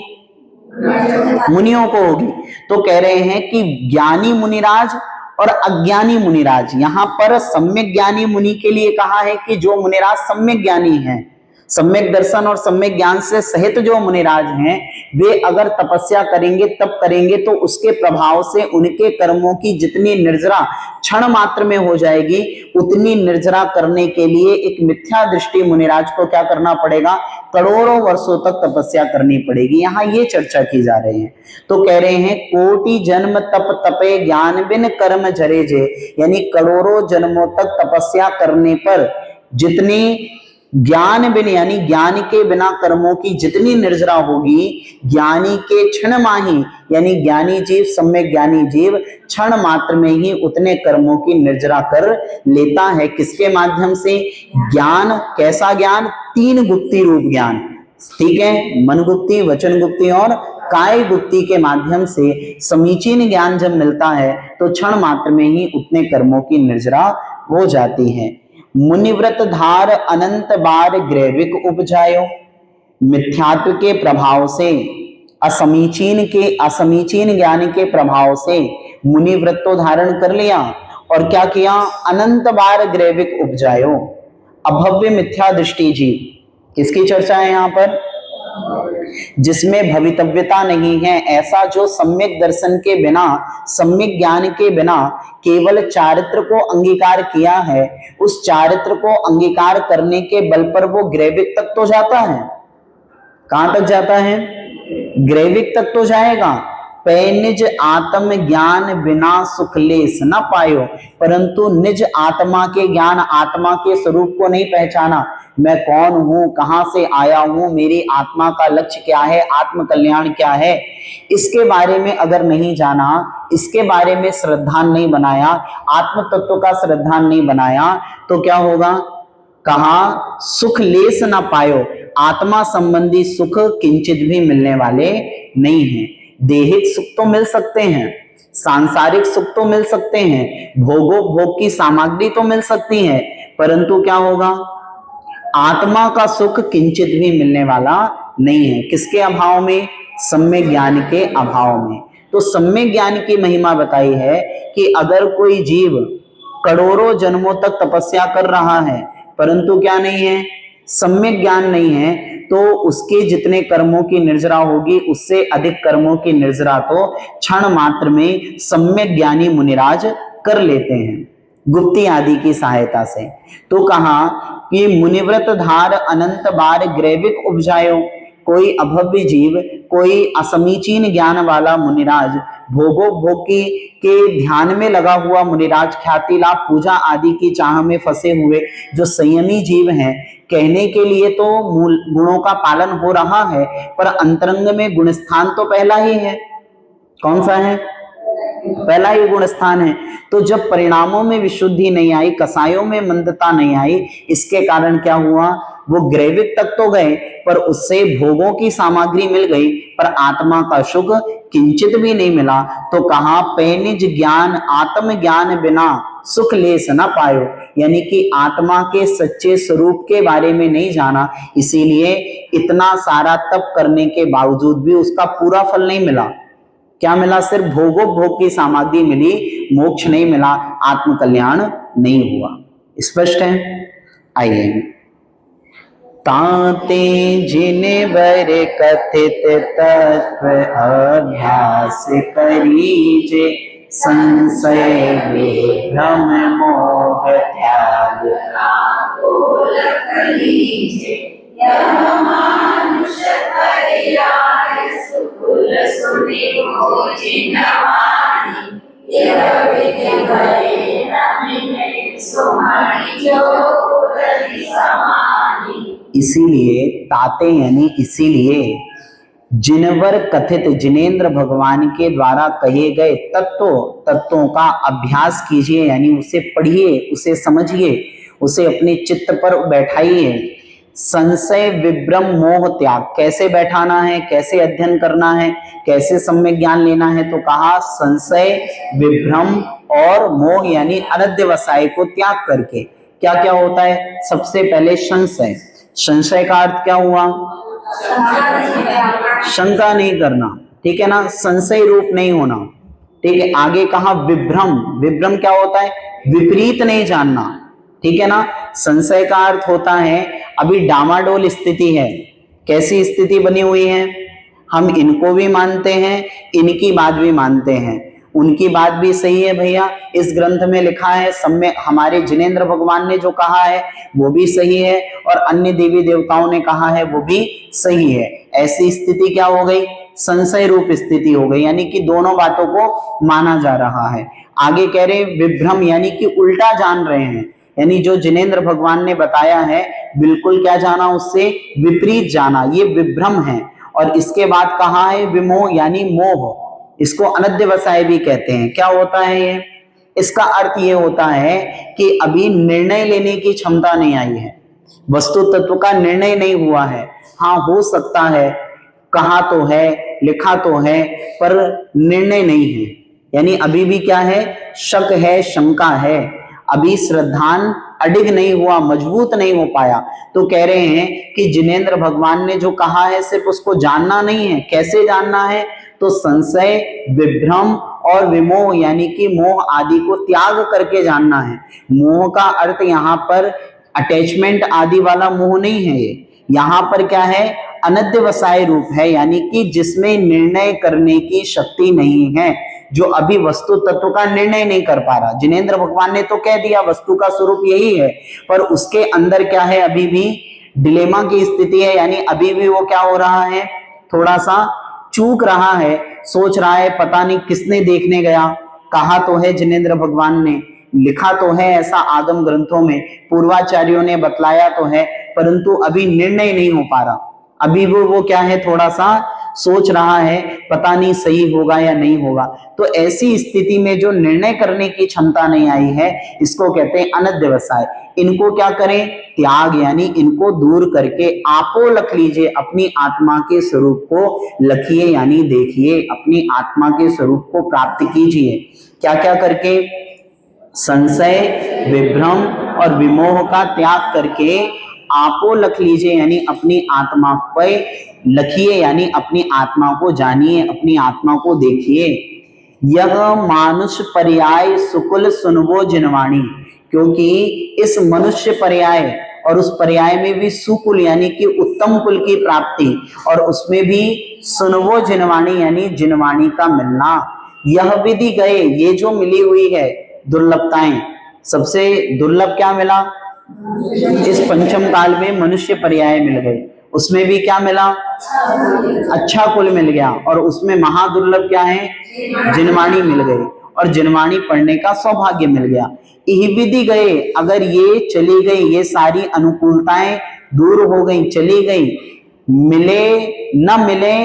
Speaker 1: मुनियों को होगी। तो कह रहे हैं कि ज्ञानी मुनिराज और अज्ञानी मुनिराज, यहां पर सम्यक ज्ञानी मुनि के लिए कहा है कि जो मुनिराज सम्यक ज्ञानी हैं, सम्यक दर्शन और सम्यक ज्ञान से सहित जो मुनिराज हैं, वे अगर तपस्या करेंगे, तप करेंगे, तो उसके प्रभाव से उनके कर्मों की जितनी निर्जरा क्षण मात्र में हो जाएगी, उतनी निर्जरा करने के लिए एक मिथ्या दृष्टि मुनिराज को क्या करना पड़ेगा? करोड़ों वर्षों तक तपस्या करनी पड़ेगी। यहाँ ये चर्चा की जा रही है। तो कह रहे हैं कोटि जन्म तप तपे ज्ञान बिन कर्म झरे जे, यानी करोड़ों जन्मों तक तपस्या करने पर जितनी ज्ञान बिन, यानी ज्ञान के बिना कर्मों की जितनी निर्जरा होगी, ज्ञानी के क्षण माही, यानी ज्ञानी जीव, सम्यक ज्ञानी जीव क्षण मात्र में ही उतने कर्मों की निर्जरा कर लेता है। किसके माध्यम से? ज्ञान। कैसा ज्ञान? तीन गुप्ती रूप ज्ञान, ठीक है, मन गुप्ती, वचन गुप्ती और काय गुप्ती के माध्यम से समीचीन ज्ञान जब मिलता है तो क्षण मात्र में ही उतने कर्मों की निर्जरा हो जाती है। मुनिव्रत धार अनंत बार ग्रैविक उपजायो, मिथ्यात्व के प्रभाव से, असमीचीन ज्ञान के प्रभाव से मुनिव्रत तो धारण कर लिया और क्या किया? अनंत बार ग्रैविक उपजायो, अभव्य मिथ्या दृष्टि जीव। किसकी चर्चा है यहाँ पर? जिसमें भवितव्यता नहीं है, ऐसा जो सम्यक दर्शन के बिना, सम्यक ज्ञान के बिना केवल चारित्र को अंगीकार किया है, उस चारित्र को अंगीकार करने के बल पर वो ग्रैविक तक तो जाता है। कहां तक जाता है? ग्रैविक तक तो जाएगा। पै निज आत्म ज्ञान बिना सुख लेस न पायो, परंतु निज आत्मा के ज्ञान, आत्मा के स्वरूप को नहीं पहचाना। मैं कौन हूं, कहां से आया हूं, मेरी आत्मा का लक्ष्य क्या है, आत्म कल्याण क्या है, इसके बारे में अगर नहीं जाना, इसके बारे में श्रद्धा नहीं बनाया, आत्म तत्व का श्रद्धा नहीं बनाया, तो क्या होगा? कहा सुख लेस ना पायो, आत्मा संबंधी सुख किंचित भी मिलने वाले नहीं हैं। देहिक सुख तो मिल सकते हैं, सांसारिक सुख तो मिल सकते हैं, भोग की सामग्री तो मिल सकती है, परंतु क्या होगा? आत्मा का सुख किंचित भी मिलने वाला नहीं है। किसके अभाव में? सम्यक ज्ञान के अभाव में। तो सम्यक ज्ञान की महिमा बताई है कि अगर कोई जीव करोड़ों जन्मों तक तपस्या कर रहा है परंतु क्या नहीं है? सम्यक ज्ञान नहीं है, तो उसके जितने कर्मों की निर्जरा होगी उससे अधिक कर्मों की निर्जरा तो क्षण मात्र में सम्यक ज्ञानी मुनिराज कर लेते हैं गुप्ती आदि की सहायता से। तो कहा कि मुनिव्रत धार अनंत बार ग्रैविक उपजायो, कोई अभव्य जीव, कोई असमीचीन ज्ञान वाला मुनिराज, भोग के ध्यान में लगा हुआ मुनिराज, ख्याति लाभ पूजा आदि की चाह में फंसे हुए जो संयमी जीव हैं, कहने के लिए तो मूल गुणों का पालन हो रहा है पर अंतरंग में गुण स्थान तो पहला ही है। कौन सा है? पहला ही गुण स्थान है। तो जब परिणामों में विशुद्धि नहीं आई, कसायों में मंदता नहीं आई, इसके कारण क्या हुआ, वो ग्रैविक तक तो गए पर उससे भोगों की सामग्री मिल गई पर आत्मा का सुख किंचित भी नहीं मिला। तो कहा पैनिज ज्ञान आत्म ज्ञान बिना सुख लेस न पायो, यानी कि आत्मा के सच्चे स्वरूप के बारे में नहीं जाना, इसीलिए इतना सारा तप करने के बावजूद भी उसका पूरा फल नहीं मिला। क्या मिला, सिर्फ भोग की सामग्री मिली, मोक्ष नहीं मिला, आत्म कल्याण नहीं हुआ। स्पष्ट है? आइए, ताते जिने बर कथित तत्व अभ्यास करीजे, संशय विभ्रम मोह त्याग इसीलिए ताते यानी इसीलिए जिनवर कथित जिनेंद्र भगवान के द्वारा कहे गए तत्वों का अभ्यास कीजिए, यानी उसे पढ़िए, उसे समझिए, उसे अपने चित्त पर बैठाइए। संशय विभ्रम मोह त्याग, कैसे बैठाना है, कैसे अध्ययन करना है, कैसे सम्यक ज्ञान लेना है, तो कहा संशय विभ्रम और मोह यानी अनध्यवसाय को त्याग करके। क्या क्या होता है, सबसे पहले संशय। संशय का अर्थ क्या हुआ, शंका नहीं करना, ठीक है ना, संशय रूप नहीं होना, ठीक है। आगे कहा विभ्रम, विभ्रम क्या होता है, विपरीत नहीं जानना, ठीक है ना। संशय का अर्थ होता है अभी डामाडोल स्थिति है, कैसी स्थिति बनी हुई है, हम इनको भी मानते हैं, इनकी बात भी मानते हैं, उनकी बात भी सही है भैया, इस ग्रंथ में लिखा है, सम्यक हमारे जिनेंद्र भगवान ने जो कहा है वो भी सही है और अन्य देवी देवताओं ने कहा है वो भी सही है। ऐसी स्थिति क्या हो गई, संशय रूप स्थिति हो गई, यानी कि दोनों बातों को माना जा रहा है। आगे कह रहे विभ्रम यानी कि उल्टा जान रहे हैं, यानी जो जिनेंद्र भगवान ने बताया है बिल्कुल क्या जाना, उससे विपरीत जाना, ये विभ्रम है। और इसके बाद कहा है विमोह यानी मोह, इसको अनध्यवसाय भी कहते हैं। क्या होता है ये, इसका अर्थ ये होता है कि अभी निर्णय लेने की क्षमता नहीं आई है, वस्तु तत्व का निर्णय नहीं हुआ है। हाँ हो सकता है, कहा तो है, लिखा तो है, पर निर्णय नहीं है, यानी अभी भी क्या है, शक है, शंका है, अभी श्रद्धान अडिग नहीं हुआ, मजबूत नहीं हो पाया। तो कह रहे हैं कि जिनेंद्र भगवान ने जो कहा है सिर्फ उसको जानना नहीं है, कैसे जानना है, तो संशय विभ्रम और विमोह यानी कि मोह आदि को त्याग करके जानना है। मोह का अर्थ यहाँ पर अटैचमेंट आदि वाला मोह नहीं है, ये यहाँ पर क्या है, अनध्यवसाय रूप है, यानी कि जिसमें निर्णय करने की शक्ति नहीं है, जो अभी वस्तु तत्व का निर्णय नहीं कर पा रहा। जिनेंद्र भगवान ने तो कह दिया वस्तु का स्वरूप यही है, पर उसके अंदर क्या है, अभी भी डिलेमा की स्थिति है, यानी अभी भी वो क्या हो रहा है, थोड़ा सा चूक रहा है, सोच रहा है पता नहीं किसने देखने गया, कहा तो है जिनेंद्र भगवान ने, लिखा तो है ऐसा आगम ग्रंथों में, पूर्वाचार्यों ने बतलाया तो है, परंतु अभी निर्णय नहीं हो पा रहा। अभी वो क्या है, थोड़ा सा सोच रहा है, पता नहीं सही होगा या नहीं होगा। तो ऐसी स्थिति में जो निर्णय करने की क्षमता नहीं आई है, इसको कहते हैं अनध्यवसाय। इनको क्या करें, त्याग, यानी इनको दूर करके आपो लख लीजिए, अपनी आत्मा के स्वरूप को लखिए, यानी देखिए, अपनी आत्मा के स्वरूप को प्राप्त कीजिए। क्या क्या करके, संशय विभ्रम और विमोह का त्याग करके आपो लख लीजिए, यानी अपनी आत्मा पर लखिए, यानी अपनी आत्मा को जानिए, अपनी आत्मा को देखिए। यह मानुष पर्याय सुकुल सुनवो जिनवाणी, क्योंकि इस मनुष्य पर्याय और उस पर्याय में भी सुकुल यानी कि उत्तम कुल की प्राप्ति, और उसमें भी सुनवो जिनवाणी यानी जिनवाणी का मिलना। यह विधि गए, ये जो मिली हुई है दुर्लभताएं, सबसे दुर्लभ क्या मिला, इस पंचम काल में मनुष्य पर्याय मिल गए, उसमें भी क्या मिला, अच्छा कुल मिल गया, और उसमें महादुर्लभ क्या है, जिनवाणी मिल गई, और जिनवाणी पढ़ने का सौभाग्य मिल गया। यही विधि गए, अगर ये चली गई, ये सारी अनुकूलताएं दूर हो गई, चली गई, मिले न मिले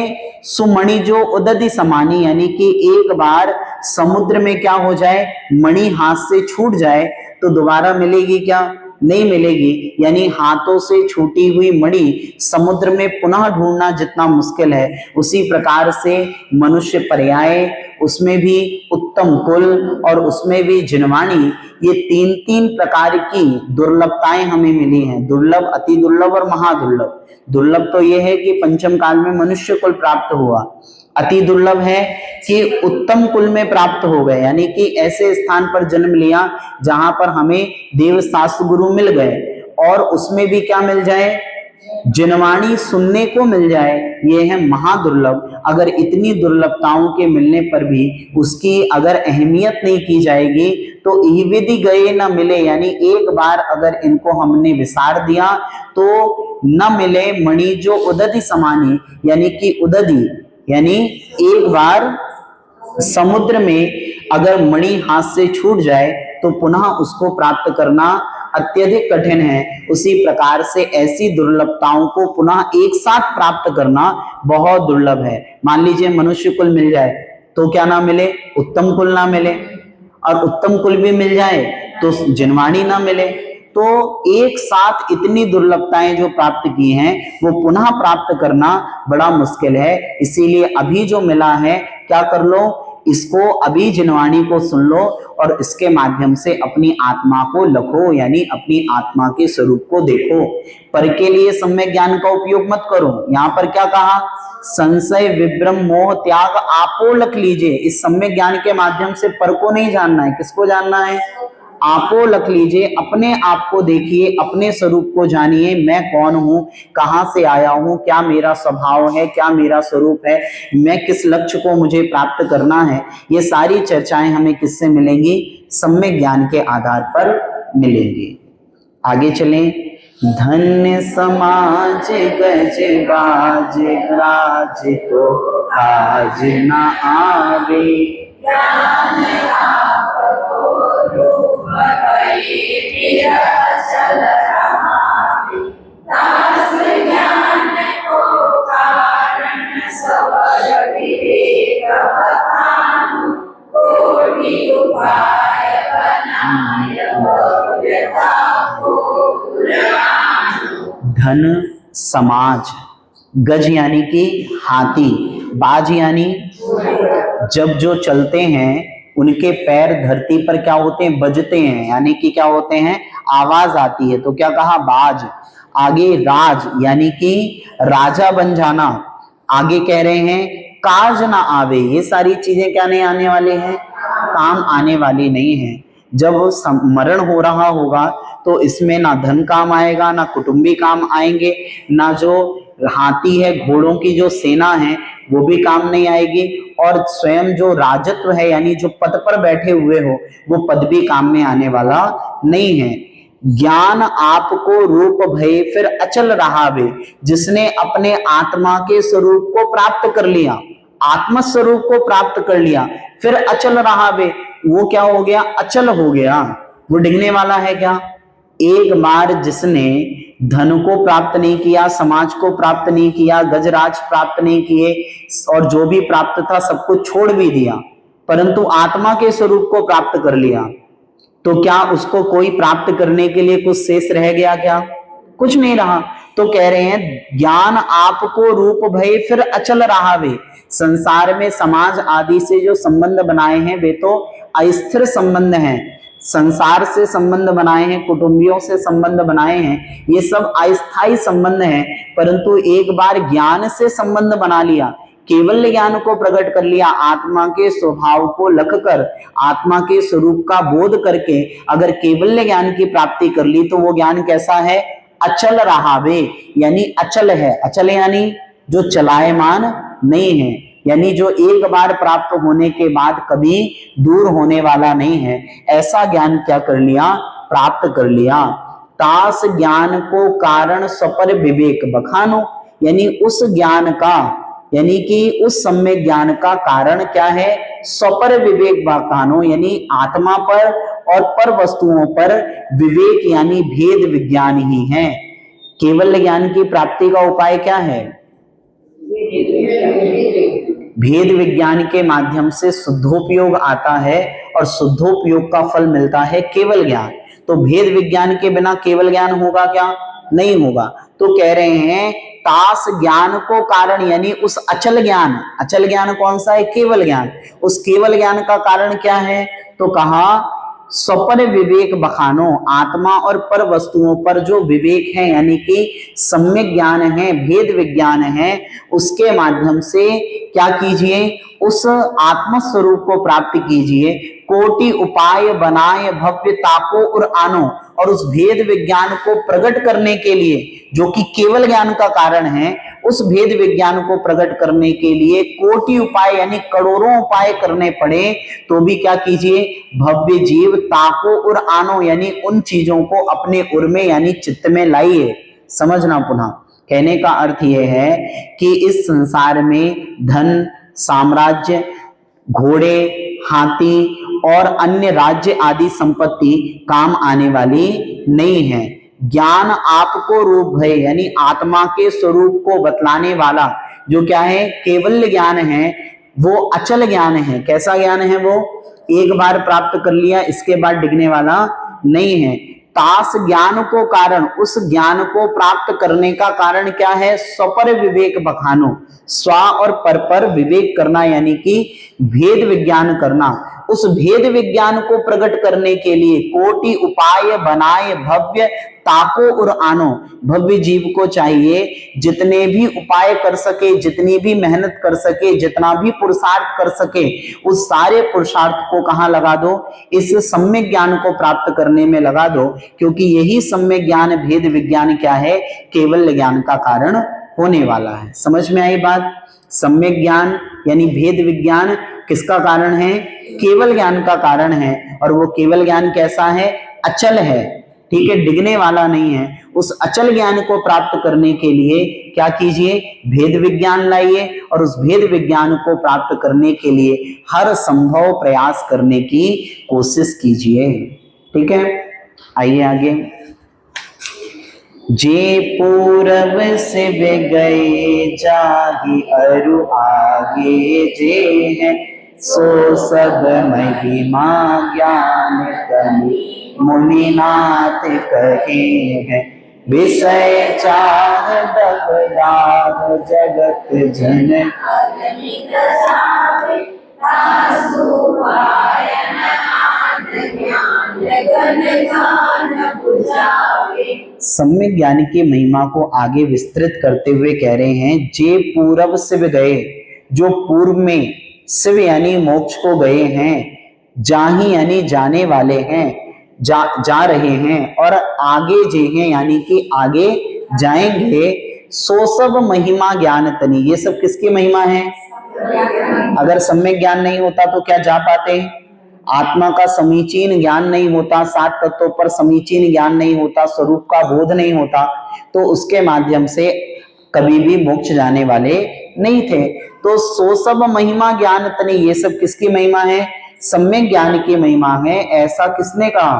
Speaker 1: सुमणि जो उदधि समानी, यानी कि एक बार समुद्र में क्या हो जाए, मणि हाथ से छूट जाए तो दोबारा मिलेगी क्या, नहीं मिलेगी। यानी हाथों से छूटी हुई मणि समुद्र में पुनः ढूंढना जितना मुश्किल है, उसी प्रकार से मनुष्य पर्याय, उसमें भी उत्तम कुल और उसमें भी जिनवाणी, ये तीन तीन प्रकार की दुर्लभताएं हमें मिली हैं। दुर्लभ, अति दुर्लभ और महादुर्लभ। दुर्लभ तो यह है कि पंचम काल में मनुष्य कुल प्राप्त हुआ। अति दुर्लभ है कि उत्तम कुल में प्राप्त हो गए, यानी कि ऐसे स्थान पर जन्म लिया जहां पर हमें देव शास्त्र गुरु मिल गए, और उसमें भी क्या मिल जाए, जिनवाणी सुनने को मिल जाए, ये है महादुर्लभ। अगर इतनी दुर्लभताओं के मिलने पर भी उसकी अगर अहमियत नहीं की जाएगी तो विधि गए न मिले, यानी एक बार अगर इनको हमने विसार दिया तो न मिले मणि जो उदधि समानी, यानी कि उदधि यानी एक बार समुद्र में अगर मणि हाथ से छूट जाए तो पुनः उसको प्राप्त करना अत्यधिक कठिन है। उसी प्रकार से ऐसी दुर्लभताओं को पुनः एक साथ प्राप्त करना बहुत दुर्लभ है। मान लीजिए मनुष्य कुल मिल जाए तो क्या ना मिले, उत्तम कुल ना मिले, और उत्तम कुल भी मिल जाए तो जिनवाणी ना मिले। तो एक साथ इतनी दुर्लभताएं जो प्राप्त की हैं वो पुनः प्राप्त करना बड़ा मुश्किल है। इसीलिए अभी जो मिला है क्या कर लो, इसको अभी जिनवाणी को सुन लो और इसके माध्यम से अपनी आत्मा को लखो, यानी अपनी आत्मा के स्वरूप को देखो। पर के लिए सम्यक ज्ञान का उपयोग मत करो। यहाँ पर क्या कहा, संशय विभ्रम मोह त्याग आपो लख लीजिए। इस सम्यक ज्ञान के माध्यम से पर को नहीं जानना है, किसको जानना है, आपो लख लीजिए। अपने आप को देखिए, अपने स्वरूप को जानिए, मैं कौन हूं, कहां से आया हूं, क्या मेरा स्वभाव है, क्या मेरा स्वरूप है, मैं किस लक्ष्य को मुझे प्राप्त करना है। ये सारी चर्चाएं हमें किससे मिलेंगी, सम्यक ज्ञान के आधार पर मिलेंगी। आगे चलें। धन्य समाज गज बाज राज को काज न आवे, धन समाज, गज यानी कि हाथी, बाज यानी जब जो चलते हैं उनके पैर धरती पर क्या होते हैं, बजते हैं, यानी कि क्या होते हैं, आवाज आती है, तो क्या कहा, बाज। आगे राज यानी कि राजा बन जाना। आगे कह रहे हैं काज ना आवे, ये सारी चीजें क्या नहीं आने वाले हैं, काम आने वाली नहीं है। जब मरण हो रहा होगा तो इसमें ना धन काम आएगा, ना कुटुंबी काम आएंगे, ना जो हाथी है, घोड़ों की जो सेना है वो भी काम नहीं आएगी, और स्वयं जो राजत्व है यानी जो पद पर बैठे हुए हो वो पद भी काम में आने वाला नहीं है। ज्ञान आपको रूप भय फिर अचल रहावे, जिसने अपने आत्मा के स्वरूप को प्राप्त कर लिया, आत्म स्वरूप को प्राप्त कर लिया, फिर अचल रहावे, वो क्या हो गया, अचल हो गया, वो डिगने वाला है क्या। एक बार जिसने धन को प्राप्त नहीं किया, समाज को प्राप्त नहीं किया, गजराज प्राप्त नहीं किए, और जो भी प्राप्त था सब कुछ छोड़ भी दिया, परंतु आत्मा के स्वरूप को प्राप्त कर लिया, तो क्या उसको कोई प्राप्त करने के लिए कुछ शेष रह गया क्या, कुछ नहीं रहा। तो कह रहे हैं ज्ञान आपको रूप भय फिर अचल रहावे। संसार में समाज आदि से जो संबंध बनाए हैं वे तो अस्थिर संबंध हैं, संसार से संबंध बनाए हैं, कुटुंबियों से संबंध बनाए हैं, ये सब अस्थायी संबंध हैं। परंतु एक बार ज्ञान से संबंध बना लिया, केवल ज्ञान को प्रकट कर लिया, आत्मा के स्वभाव को लख कर, आत्मा के स्वरूप का बोध करके अगर केवल ज्ञान की प्राप्ति कर ली तो वो ज्ञान कैसा है, अचल रहावे, यानी अचल है। अचल यानी जो चलायमान नहीं है, यानी जो एक बार प्राप्त होने के बाद कभी दूर होने वाला नहीं है, ऐसा ज्ञान क्या कर लिया, प्राप्त कर लिया। तास ज्ञान को कारण स्वपर विवेक बखानो, यानी उस ज्ञान का, यानी कि उस सम्यक ज्ञान का कारण क्या है, स्वपर विवेक बखानो, यानी आत्मा पर और पर वस्तुओं पर विवेक यानी भेद विज्ञान ही है। केवल ज्ञान की प्राप्ति का उपाय क्या है, भेद विज्ञान के माध्यम से शुद्धोपयोग आता है और शुद्धोपयोग का फल मिलता है केवल ज्ञान। तो भेद विज्ञान के बिना केवल ज्ञान होगा क्या? नहीं होगा। तो कह रहे हैं तास ज्ञान को कारण, यानी उस अचल ज्ञान, अचल ज्ञान कौन सा है? केवल ज्ञान। उस केवल ज्ञान का कारण क्या है? तो कहा स्वपर विवेक बखानो, आत्मा और पर वस्तुओं पर जो विवेक है यानी कि सम्यक ज्ञान है, भेद विज्ञान है, उसके माध्यम से क्या कीजिए? उस आत्म स्वरूप को प्राप्त कीजिए। कोटि उपाय बनाए भव्य ताको और आनो, और उस भेद विज्ञान को प्रकट करने के लिए जो कि केवल ज्ञान का कारण है, उस भेद विज्ञान को प्रकट करने के लिए कोटि उपाय यानी करोड़ों उपाय करने पड़े तो भी क्या कीजिए? भव्य जीव ताको और आनो, यानी उन चीजों को अपने उर में यानी चित्त में लाइए। समझना पुनः, कहने का अर्थ यह है कि इस संसार में धन, साम्राज्य, घोड़े, हाथी और अन्य राज्य आदि संपत्ति काम आने वाली नहीं है। ज्ञान आपको रूप भय यानी आत्मा के स्वरूप को बतलाने वाला जो क्या है? केवल ज्ञान है, वो अचल ज्ञान है। कैसा ज्ञान है वो? एक बार प्राप्त कर लिया इसके बाद डिगने वाला नहीं है। तास ज्ञान को कारण, उस ज्ञान को प्राप्त करने का कारण क्या है? स्वपर विवेक बखानो, स्व और पर विवेक करना यानी कि भेद विज्ञान करना। उस भेद विज्ञान को प्रकट करने के लिए कोटि उपाय बनाए भव्य ताको और आनो, भव्य जीव को चाहिए जितने भी उपाय कर सके, जितनी भी मेहनत कर सके, जितना भी पुरुषार्थ कर सके, उस सारे पुरुषार्थ को कहाँ लगा दो? इस सम्यक ज्ञान को प्राप्त करने में लगा दो, क्योंकि यही सम्यक ज्ञान, भेद विज्ञान क्या है? केवल ज्ञान का कारण होने वाला है। समझ में आई बात? सम्यक ज्ञान यानी भेद विज्ञान किसका कारण है? केवल ज्ञान का कारण है। और वो केवल ज्ञान कैसा है? अचल है, ठीक है, डिगने वाला नहीं है। उस अचल ज्ञान को प्राप्त करने के लिए क्या कीजिए? भेद विज्ञान लाइए, और उस भेद विज्ञान को प्राप्त करने के लिए हर संभव प्रयास करने की कोशिश कीजिए। ठीक है, आइए आगे। जे पूरब से वे गए जाहि अरु आगे, जे है सो सब महिमा ज्ञान तनि मुनिनाथ कहे हैं। विषय चाह दबदाह जगत जन सम्यक ज्ञान की महिमा को आगे विस्तृत करते हुए कह रहे हैं, जे पूरब शिव गए, जो पूर्व में शिव यानी मोक्ष को गए हैं, जाही यानी जाने वाले हैं, जा रहे हैं, और आगे जे हैं यानी कि आगे जाएंगे, सो सब महिमा ज्ञान तनी, ये सब किसकी महिमा है? अगर सम्यक ज्ञान नहीं होता तो क्या जा पाते? आत्मा का समीचीन ज्ञान नहीं होता, सात तत्वों पर समीचीन ज्ञान नहीं होता, स्वरूप का बोध नहीं होता, तो उसके माध्यम से कभी भी मोक्ष जाने वाले नहीं थे। तो सो सब महिमा ज्ञान तनी, ये सब किसकी महिमा है? सम्यक ज्ञान की महिमा है। ऐसा किसने कहा?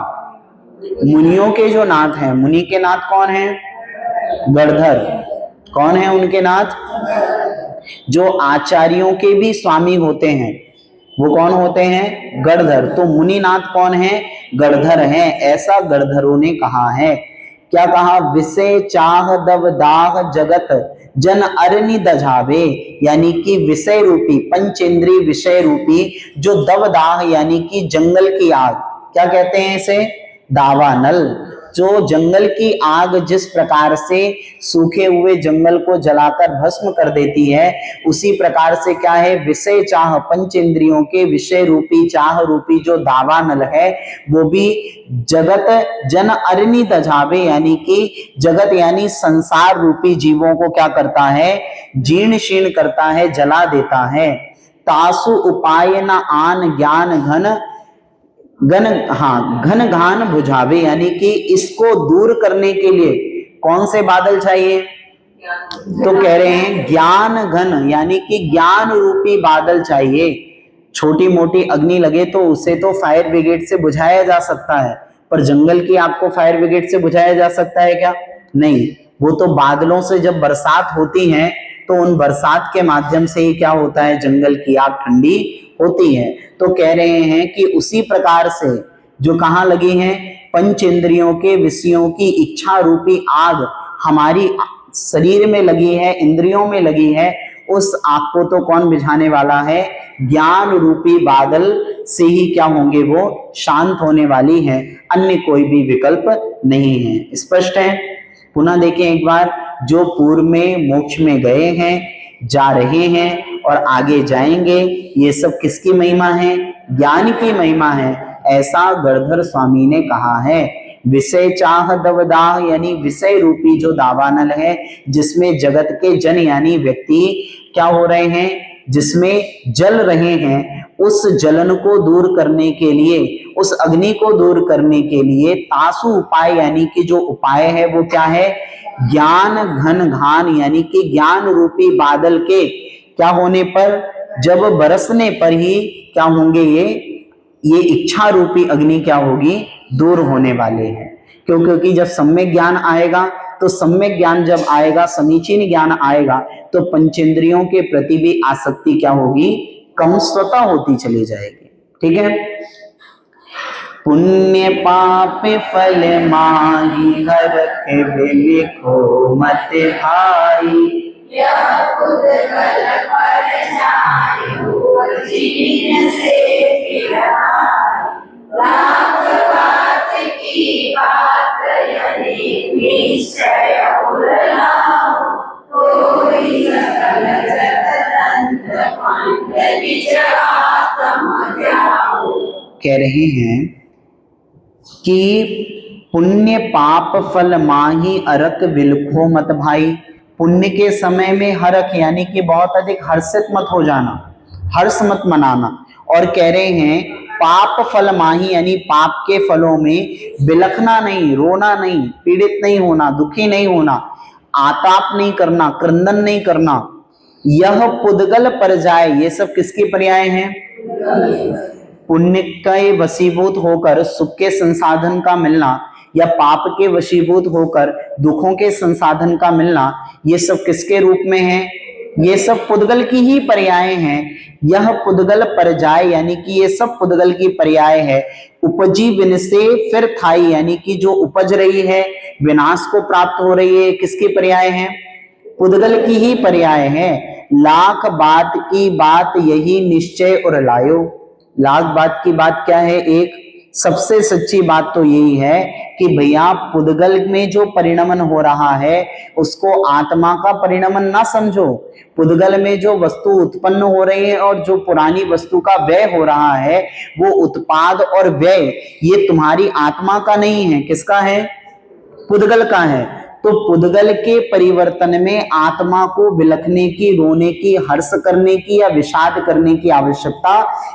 Speaker 1: मुनियों के जो नाथ हैं। मुनि के नाथ कौन है? गणधर। कौन है उनके नाथ? जो आचार्यों के भी स्वामी होते हैं वो कौन होते हैं? गणधर। तो मुनिनाथ कौन है? गणधर हैं। ऐसा गणधरों ने कहा है। क्या कहा? विषय चाह दव दाह जगत जन अरनि दझावे, यानी कि विषय रूपी, पंचेंद्रिय विषय रूपी जो दव दाह यानी कि जंगल की आग, क्या कहते हैं इसे? दावानल। जो जंगल की आग जिस प्रकार से सूखे हुए जंगल को जलाकर भस्म कर देती है, उसी प्रकार से क्या है? विषय चाह, पंच इंद्रियों के विषय रूपी चाह रूपी जो दावानल है वो भी जगत जन अरनि दझावे, यानी कि जगत यानी संसार रूपी जीवों को क्या करता है? जीर्ण शीर्ण करता है, जला देता है। तासु उपाय न आन ज्ञान घन घान बुझावे, यानी कि इसको दूर करने के लिए कौन से बादल चाहिए? तो कह रहे हैं ज्ञान घन, यानी कि ज्ञान रूपी बादल चाहिए। छोटी मोटी अग्नि लगे तो उसे तो फायर ब्रिगेड से बुझाया जा सकता है, पर जंगल की आग को फायर ब्रिगेड से बुझाया जा सकता है क्या? नहीं। वो तो बादलों से जब बरसात होती है तो उन बरसात के माध्यम से ही क्या होता है, जंगल की आग ठंडी होती है। तो कह रहे हैं कि उसी प्रकार से जो कहाँ लगी है, पंच इंद्रियों के विषयों की इच्छा रूपी आग हमारी शरीर में लगी है, इंद्रियों में लगी है, उस आग को तो कौन बुझाने वाला है, ज्ञान रूपी बादल से ही क्या होंगे, वो शांत होने वाली है, अन्य कोई भी विकल्प नहीं है। स्पष्ट है। पुनः देखें एक बार, जो पूर्व में मोक्ष में गए हैं, जा रहे हैं और आगे जाएंगे, ये सब किसकी महिमा है, ज्ञान की महिमा है, ऐसा गणधर स्वामी ने कहा है। विषय चाह दवदाह यानी विषय रूपी जो दावानल है, जिसमें जगत के जन यानी व्यक्ति क्या हो रहे हैं, जिसमें जल रहे हैं, उस जलन को दूर करने के लिए, उस अग्नि को दूर करने के लिए तासु उपाय यानी कि जो उपाय है वो क्या है, ज्ञान घन घान यानी कि ज्ञान रूपी बादल के क्या होने पर, जब बरसने पर ही क्या होंगे, ये इच्छा रूपी अग्नि क्या होगी, दूर होने वाले हैं। क्योंकि जब सम्यक ज्ञान आएगा, तो सम्यक ज्ञान जब आएगा, समीचीन ज्ञान आएगा, तो पंचेंद्रियों के प्रति भी आसक्ति क्या होगी, कम स्वतः होती चली जाएगी। ठीक है। पुण्य पाप फल माही हरख बिलिखो मत भाई, कह रहे हैं कि पुण्य पाप फल माही अरक बिलखो मत भाई। पुण्य के समय में हरख यानी कि बहुत अधिक हर्षित मत हो जाना, हर्ष मत मनाना। और कह रहे हैं पाप फल माही यानी पाप के फलों में बिलखना नहीं, रोना नहीं, पीड़ित नहीं होना, दुखी नहीं होना, आताप नहीं करना, क्रंदन नहीं करना। यह पुद्गल पर जाए, ये सब किसके पर्याय हैं, पुण्य के वशीभूत होकर सुख के संसाधन का मिलना या पाप के वशीभूत होकर दुखों के संसाधन का मिलना, ये सब किसके रूप में है, ये सब पुद्गल की ही पर्याय हैं। यह पुद्गल पर जाए यानी कि ये सब पुद्गल की पर्याय है। उपजी विन से फिर थाई यानी कि जो उपज रही है, विनाश को प्राप्त हो रही है, किसकी पर्याय है, पुद्गल की ही पर्याय है। लाख बात की बात यही निश्चय और लायो। लाख बात की बात क्या है, एक सबसे सच्ची बात तो यही है कि भैया पुद्गल में जो परिणमन हो रहा है उसको आत्मा का परिणमन ना समझो। पुद्गल में जो वस्तु उत्पन्न हो रही है और जो पुरानी वस्तु का व्यय हो रहा है, वो उत्पाद और व्यय ये तुम्हारी आत्मा का नहीं है, किसका है, पुद्गल का है। तो पुद्गल के परिवर्तन में आत्मा को बिलखने की, रोने की, हर्ष करने की या विषाद करने की आवश्यकता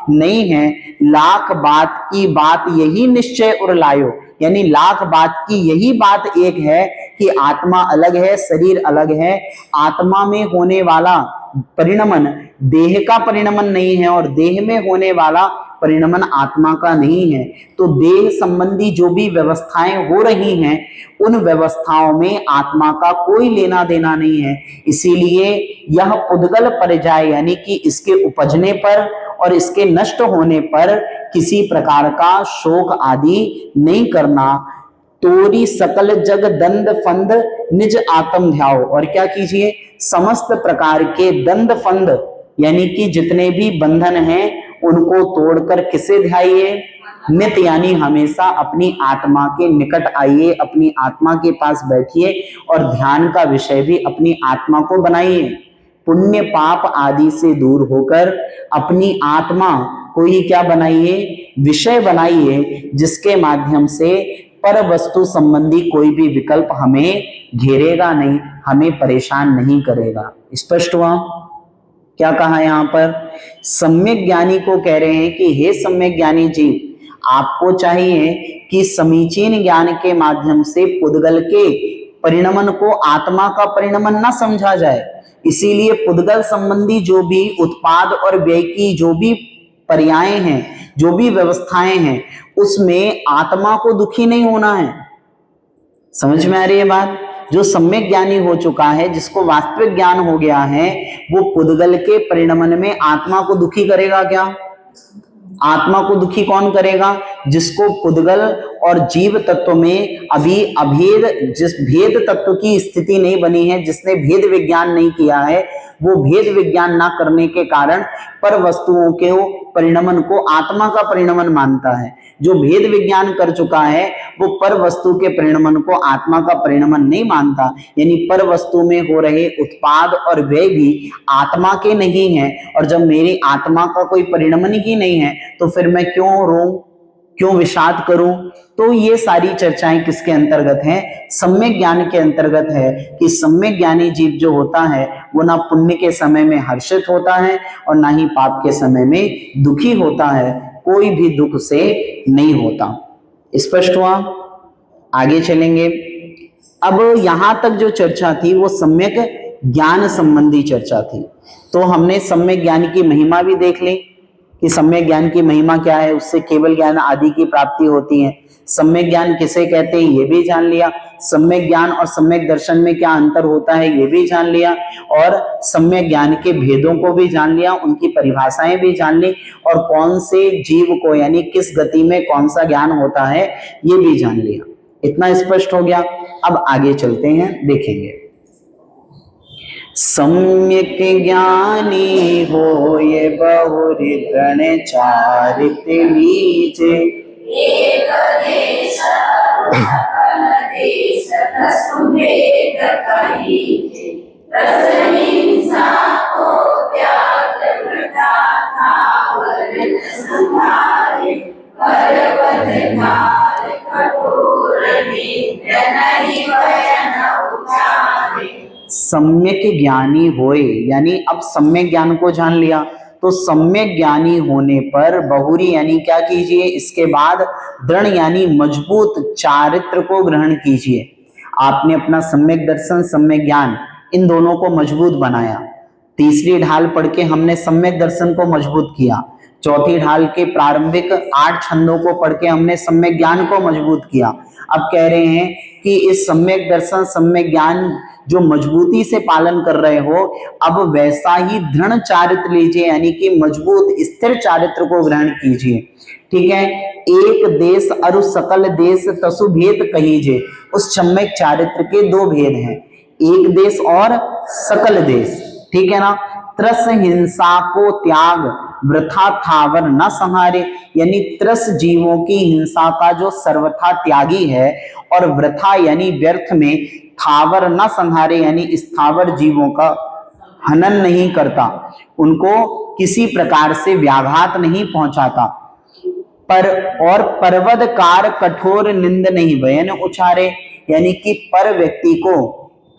Speaker 1: नहीं है। लाख बात की बात यही निश्चय और लायो यानी लाख बात की यही बात एक है कि आत्मा अलग है, शरीर अलग है। आत्मा में होने वाला परिणमन देह का परिणमन नहीं है और देह में होने वाला परिणमन आत्मा का नहीं है। तो देह संबंधी जो भी व्यवस्थाएं हो रही हैं, उन व्यवस्थाओं में आत्मा का कोई लेना देना नहीं है। इसीलिए यह पुद्गल पर जाए यानी कि इसके उपजने पर और इसके नष्ट होने पर किसी प्रकार का शोक आदि नहीं करना। तोरी सकल जग दंड फंद निज आत्म ध्याओ। और क्या कीजिए, समस्त प्रकार के दंड फंद यानी कि जितने भी बंधन हैं उनको तोड़कर किसे ध्याइए, नित यानी हमेशा अपनी आत्मा के निकट आइए, अपनी आत्मा के पास बैठिए और ध्यान का विषय भी अपनी आत्मा को बनाइए। पुण्य पाप आदि से दूर होकर अपनी आत्मा को ही क्या बनाइए, विषय बनाइए, जिसके माध्यम से पर वस्तु संबंधी कोई भी विकल्प हमें घेरेगा नहीं, हमें परेशान नहीं करेगा। स्पष्ट हुआ? क्या कहा यहाँ पर? सम्यक ज्ञानी को कह रहे हैं कि हे सम्यक ज्ञानी जी, आपको चाहिए कि समीचीन ज्ञान के माध्यम से पुद्गल के परिणमन को आत्मा का परिणमन ना समझा जाए। इसीलिए पुद्गल संबंधी जो भी उत्पाद और व्यय की जो भी पर्याय हैं, जो भी व्यवस्थाएं हैं, उसमें आत्मा को दुखी नहीं होना है। समझ में आ रही है बात? जो सम्यक ज्ञानी हो चुका है, जिसको वास्तविक ज्ञान हो गया है, वो पुद्गल के परिणमन में आत्मा को दुखी करेगा क्या? आत्मा को दुखी कौन करेगा? जिसको पुद्गल और जीव तत्व में अभी अभेद, जिस भेद तत्व की स्थिति नहीं बनी है, जिसने भेद विज्ञान नहीं किया है, वो भेद विज्ञान ना करने के कारण पर वस्तुओं के परिणमन को आत्मा का परिणमन मानता है। जो भेद विज्ञान कर चुका है वो पर वस्तु के परिणमन को आत्मा का परिणमन नहीं मानता, यानी पर वस्तु में हो रहे उत्पाद और व्यय भी आत्मा के नहीं है। और जब मेरी आत्मा का कोई परिणमन ही नहीं है तो फिर मैं क्यों रोऊं, क्यों विषाद करूं? तो ये सारी चर्चाएं किसके अंतर्गत हैं? सम्यक ज्ञान के अंतर्गत है कि सम्यक ज्ञानी जीव जो होता है वो ना पुण्य के समय में हर्षित होता है और ना ही पाप के समय में दुखी होता है, कोई भी दुख से नहीं होता। स्पष्ट हुआ? आगे चलेंगे। अब यहां तक जो चर्चा थी वो सम्यक ज्ञान संबंधी चर्चा थी। तो हमने सम्यक ज्ञान की महिमा भी देख ली कि सम्यक ज्ञान की महिमा क्या है, उससे केवल ज्ञान आदि की प्राप्ति होती है। सम्यक ज्ञान किसे कहते हैं ये भी जान लिया। सम्यक ज्ञान और सम्यक दर्शन में क्या अंतर होता है ये भी जान लिया। और सम्यक ज्ञान के भेदों को भी जान लिया, उनकी परिभाषाएं भी जान ली, और कौन से जीव को यानी किस गति में कौन सा ज्ञान होता है ये भी जान लिया। इतना स्पष्ट हो गया। अब आगे चलते हैं, देखेंगे। सम्यक ज्ञानी हो ये बहुरी तृण चारित लीजे, एक देश सकल देश तसुभेद कहीजे, प्रसहिंसा को त्याग वृथा थावर न संहारे, पर्वत भार कठोर नित्य नहीं भयन उचारे। सम्यक ज्ञानी होए, यानी अब सम्यक ज्ञान को जान लिया तो सम्यक ज्ञानी होने पर बहुरी यानी क्या कीजिए, इसके बाद दृढ़ यानी मजबूत चारित्र को ग्रहण कीजिए। आपने अपना सम्यक दर्शन, सम्यक ज्ञान, इन दोनों को मजबूत बनाया। तीसरी ढाल पढ़ के हमने सम्यक दर्शन को मजबूत किया। चौथी ढाल के प्रारंभिक 8 छंदों को पढ़ के हमने सम्यक ज्ञान को मजबूत किया। अब कह रहे हैं कि इस सम्यक दर्शन, सम्यक ज्ञान जो मजबूती से पालन कर रहे हो, अब वैसा ही दृढ़ चारित्र लीजिए, यानी कि मजबूत स्थिर चारित्र को ग्रहण कीजिए। ठीक है। एक देश अरु सकल देश तसु भेद कहीजे, उस सम्यक चारित्र के 2 भेद हैं, एक देश और सकल देश। ठीक है ना। त्रस हिंसा को त्याग वृथा थावर न संहारे, यानी त्रस जीवों की हिंसा का जो सर्वथा त्यागी है, और वृथा यानी व्यर्थ में, थावर न संहारे यानी स्थावर जीवों का हनन नहीं करता, उनको किसी प्रकार से व्याघात नहीं पहुंचाता। पर और पर्वतकार कठोर निंद नहीं भयन उचारे, यानी कि पर व्यक्ति को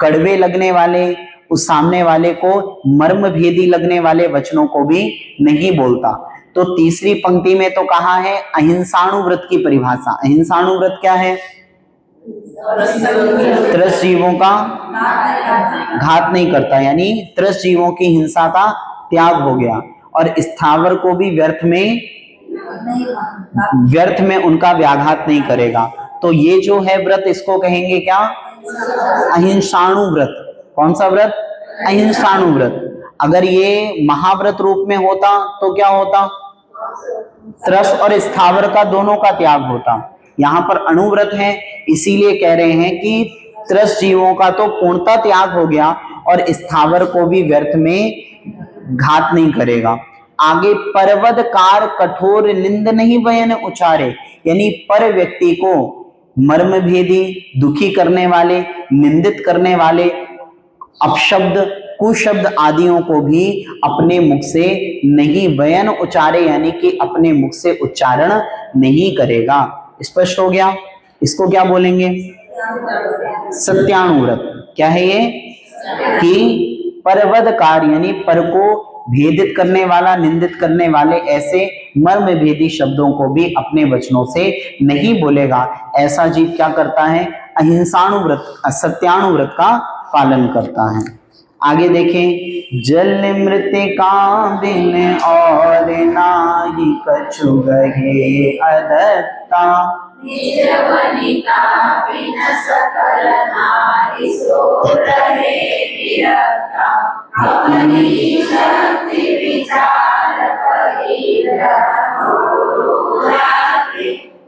Speaker 1: कड़वे लगने वाले, उस सामने वाले को मर्म भेदी लगने वाले वचनों को भी नहीं बोलता। तो तीसरी पंक्ति में तो कहा है अहिंसाणुव्रत की परिभाषा। अहिंसाणुव्रत क्या है? त्रस जीवों का घात नहीं करता, यानी त्रस जीवों की हिंसा का त्याग हो गया, और स्थावर को भी व्यर्थ में उनका व्याघात नहीं करेगा। तो ये जो है व्रत, इसको कहेंगे क्या? अहिंसाणु व्रत। कौन सा व्रत? अहिंसाणु व्रत। अगर ये महाव्रत रूप में होता तो क्या होता? त्रस और स्थावर का दोनों का त्याग होता। यहाँ पर अणुव्रत है, इसीलिए कह रहे हैं कि त्रस जीवों का तो पूर्णता त्याग हो गया और स्थावर को भी व्यर्थ में घात नहीं करेगा। आगे पर्वतकार कठोर निंद नहीं भयन उचारे, यानी पर व्यक्ति को मर्म भेदी, दुखी करने वाले, निंदित करने वाले अपशब्द, कुशब्द आदियों को भी अपने मुख से नहीं वयन उचारे, यानी कि अपने मुख से उच्चारण नहीं करेगा। स्पष्ट हो गया? इसको क्या बोलेंगे? सत्यानुव्रत। क्या है ये? कि परवदकार यानी पर को भेदित करने वाला, निंदित करने वाले ऐसे मर्म भेदी शब्दों को भी अपने वचनों से नहीं बोलेगा। ऐसा जीव क्या करता है? अहिंसाणुव्रत, सत्यानुव्रत का पालन करता है। आगे देखें, जल मृतिका बिन और नाही कछु गहे अदत्ता,
Speaker 2: निज वनिता बिन सकल नारी सो रहे विरता अपनी शक्ति विचार परिग्रह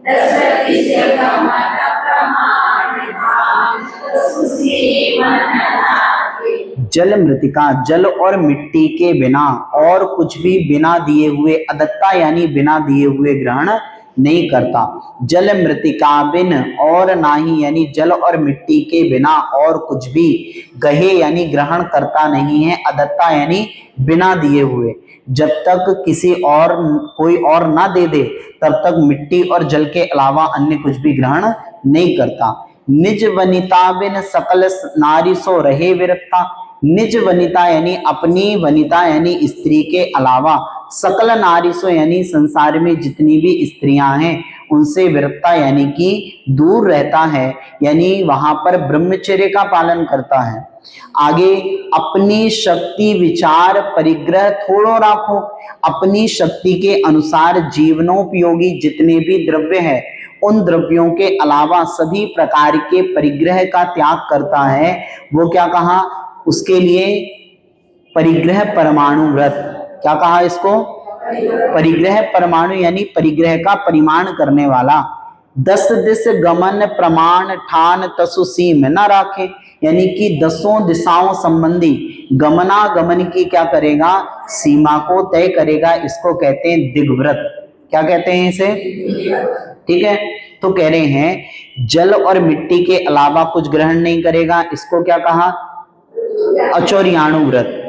Speaker 2: दशरथी से गमन प्रमाण धाम सुसीमन नाथी।
Speaker 1: जल मृतिका, जल और मिट्टी के बिना और कुछ भी बिना दिए हुए अदत्ता यानी बिना दिए हुए ग्रहण नहीं करता। जल मृतिका बिन और ना ही यानी जल और मिट्टी के बिना और कुछ भी गहे यानी ग्रहण करता नहीं है। अदत्ता यानी बिना दिए हुए। जब तक किसी और कोई और ना दे दे तब तक मिट्टी और जल के अलावा अन्य कुछ भी ग्रहण नहीं करता। निज वनिता बिन सकल नारी सो रहे विरक्ता। निज वनिता यानी अपनी वनिता यानी स्त्री के अलावा सकल नारी सो यानी संसार में जितनी भी स्त्रियां हैं उनसे विरक्ता यानी कि दूर रहता है, यानी वहां पर ब्रह्मचर्य का पालन करता है। आगे अपनी शक्ति विचार परिग्रह थोड़ो राखो। अपनी शक्ति के अनुसार जीवनोपयोगी जितने भी द्रव्य है उन द्रव्यों के अलावा सभी प्रकार के परिग्रह का त्याग करता है। वो क्या कहा उसके लिए? परिग्रह परमाणु व्रत। क्या कहा इसको? परिग्रह परमाणु यानी परिग्रह का परिमाण करने वाला। 10 दिस गमन प्रमाण ठान तसु सीम न राखे, यानी कि 10 दिशाओं संबंधी गमनागमन की क्या करेगा? सीमा को तय करेगा। इसको कहते हैं दिग्व्रत। क्या कहते हैं इसे? ठीक है, तो कह रहे हैं जल और मिट्टी के अलावा कुछ ग्रहण नहीं करेगा। इसको क्या कहा? अचौरियाणु व्रत।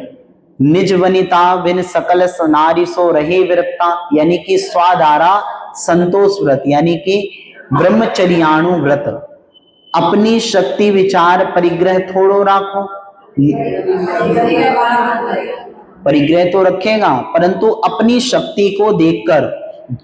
Speaker 1: निज वनिता बिन सकल नारी सो रहे विरक्ता, यानी कि स्वाधारा संतोष व्रत, यानी कि ब्रह्मचर्याणु व्रत। अपनी शक्ति विचार परिग्रह थोड़ो राखो। परिग्रह तो रखेगा परंतु अपनी शक्ति को देखकर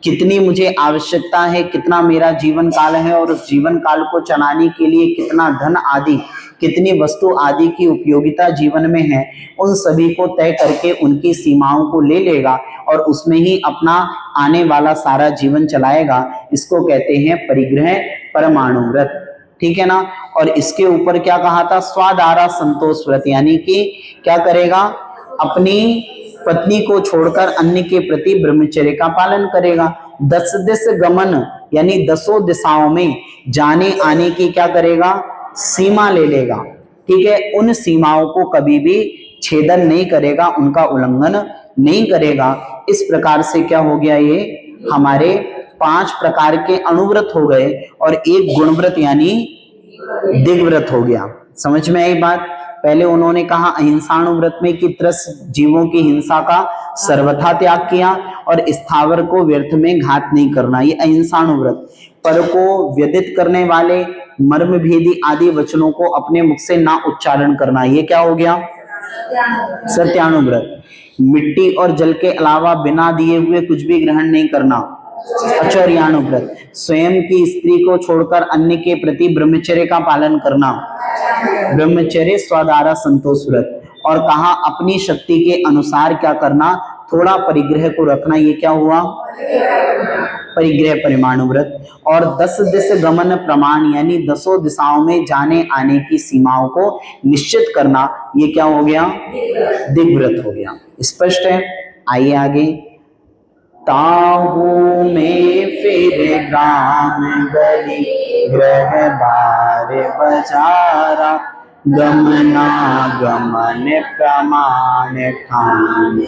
Speaker 1: कितनी मुझे आवश्यकता है, कितना मेरा जीवन काल है और उस जीवन काल को चलाने के लिए कितना धन आदि कितनी वस्तु आदि की उपयोगिता जीवन में है, उन सभी को तय करके उनकी सीमाओं को ले लेगा और उसमें ही अपना आने वाला सारा जीवन चलाएगा। इसको कहते हैं परिग्रह परमाणु व्रत। ठीक है ना। और इसके ऊपर क्या कहा था? स्वाधारा संतोष व्रत, यानी कि क्या करेगा? अपनी पत्नी को छोड़कर अन्य के प्रति ब्रह्मचर्य का पालन करेगा। 10 दिस गमन यानी 10 दिशाओं में जाने आने की क्या करेगा? सीमा ले लेगा। ठीक है, उन सीमाओं को कभी भी छेदन नहीं करेगा, उनका उल्लंघन नहीं करेगा। इस प्रकार से क्या हो गया? ये हमारे 5 प्रकार के अनुव्रत हो गए और एक गुणव्रत यानी दिग्व्रत हो गया। समझ में आई बात? पहले उन्होंने कहा अहिंसाणुव्रत में कि 30 जीवों की हिंसा का सर्वथा त्याग किया और स्थावर को व्यर्थ में घात नहीं करना, ये अहिंसाणुव्रत। पर को व्यदित करने वाले मर्म भेदी आदि वचनों को अपने मुख से ना उच्चारण करना, ये क्या हो गया? सत्यानुव्रत। मिट्टी और जल के अलावा बिना दिए हुए कुछ भी ग्रहण नहीं करना, अचौरियानुव्रत। स्वयं की स्त्री को छोड़कर अन्य के प्रति ब्रह्मचर्य का पालन करना, ब्रह्मचर्य स्वाधारा संतोष व्रत। और कहा अपनी शक्ति के अनुसार क्या करना? थोड़ा परिग्रह को रखना, ये क्या हुआ? परिग्रह परिमाणु व्रत। और 10 दिस गमन प्रमाण यानी 10 दिशाओं में जाने आने की सीमाओं को निश्चित करना, ये क्या हो गया? दिग्व्रत हो गया। स्पष्ट है? आइए आगे। ताहू में फिर ग्राम गली ग्रह बार बजारा, गमना गमन प्रमाण ठान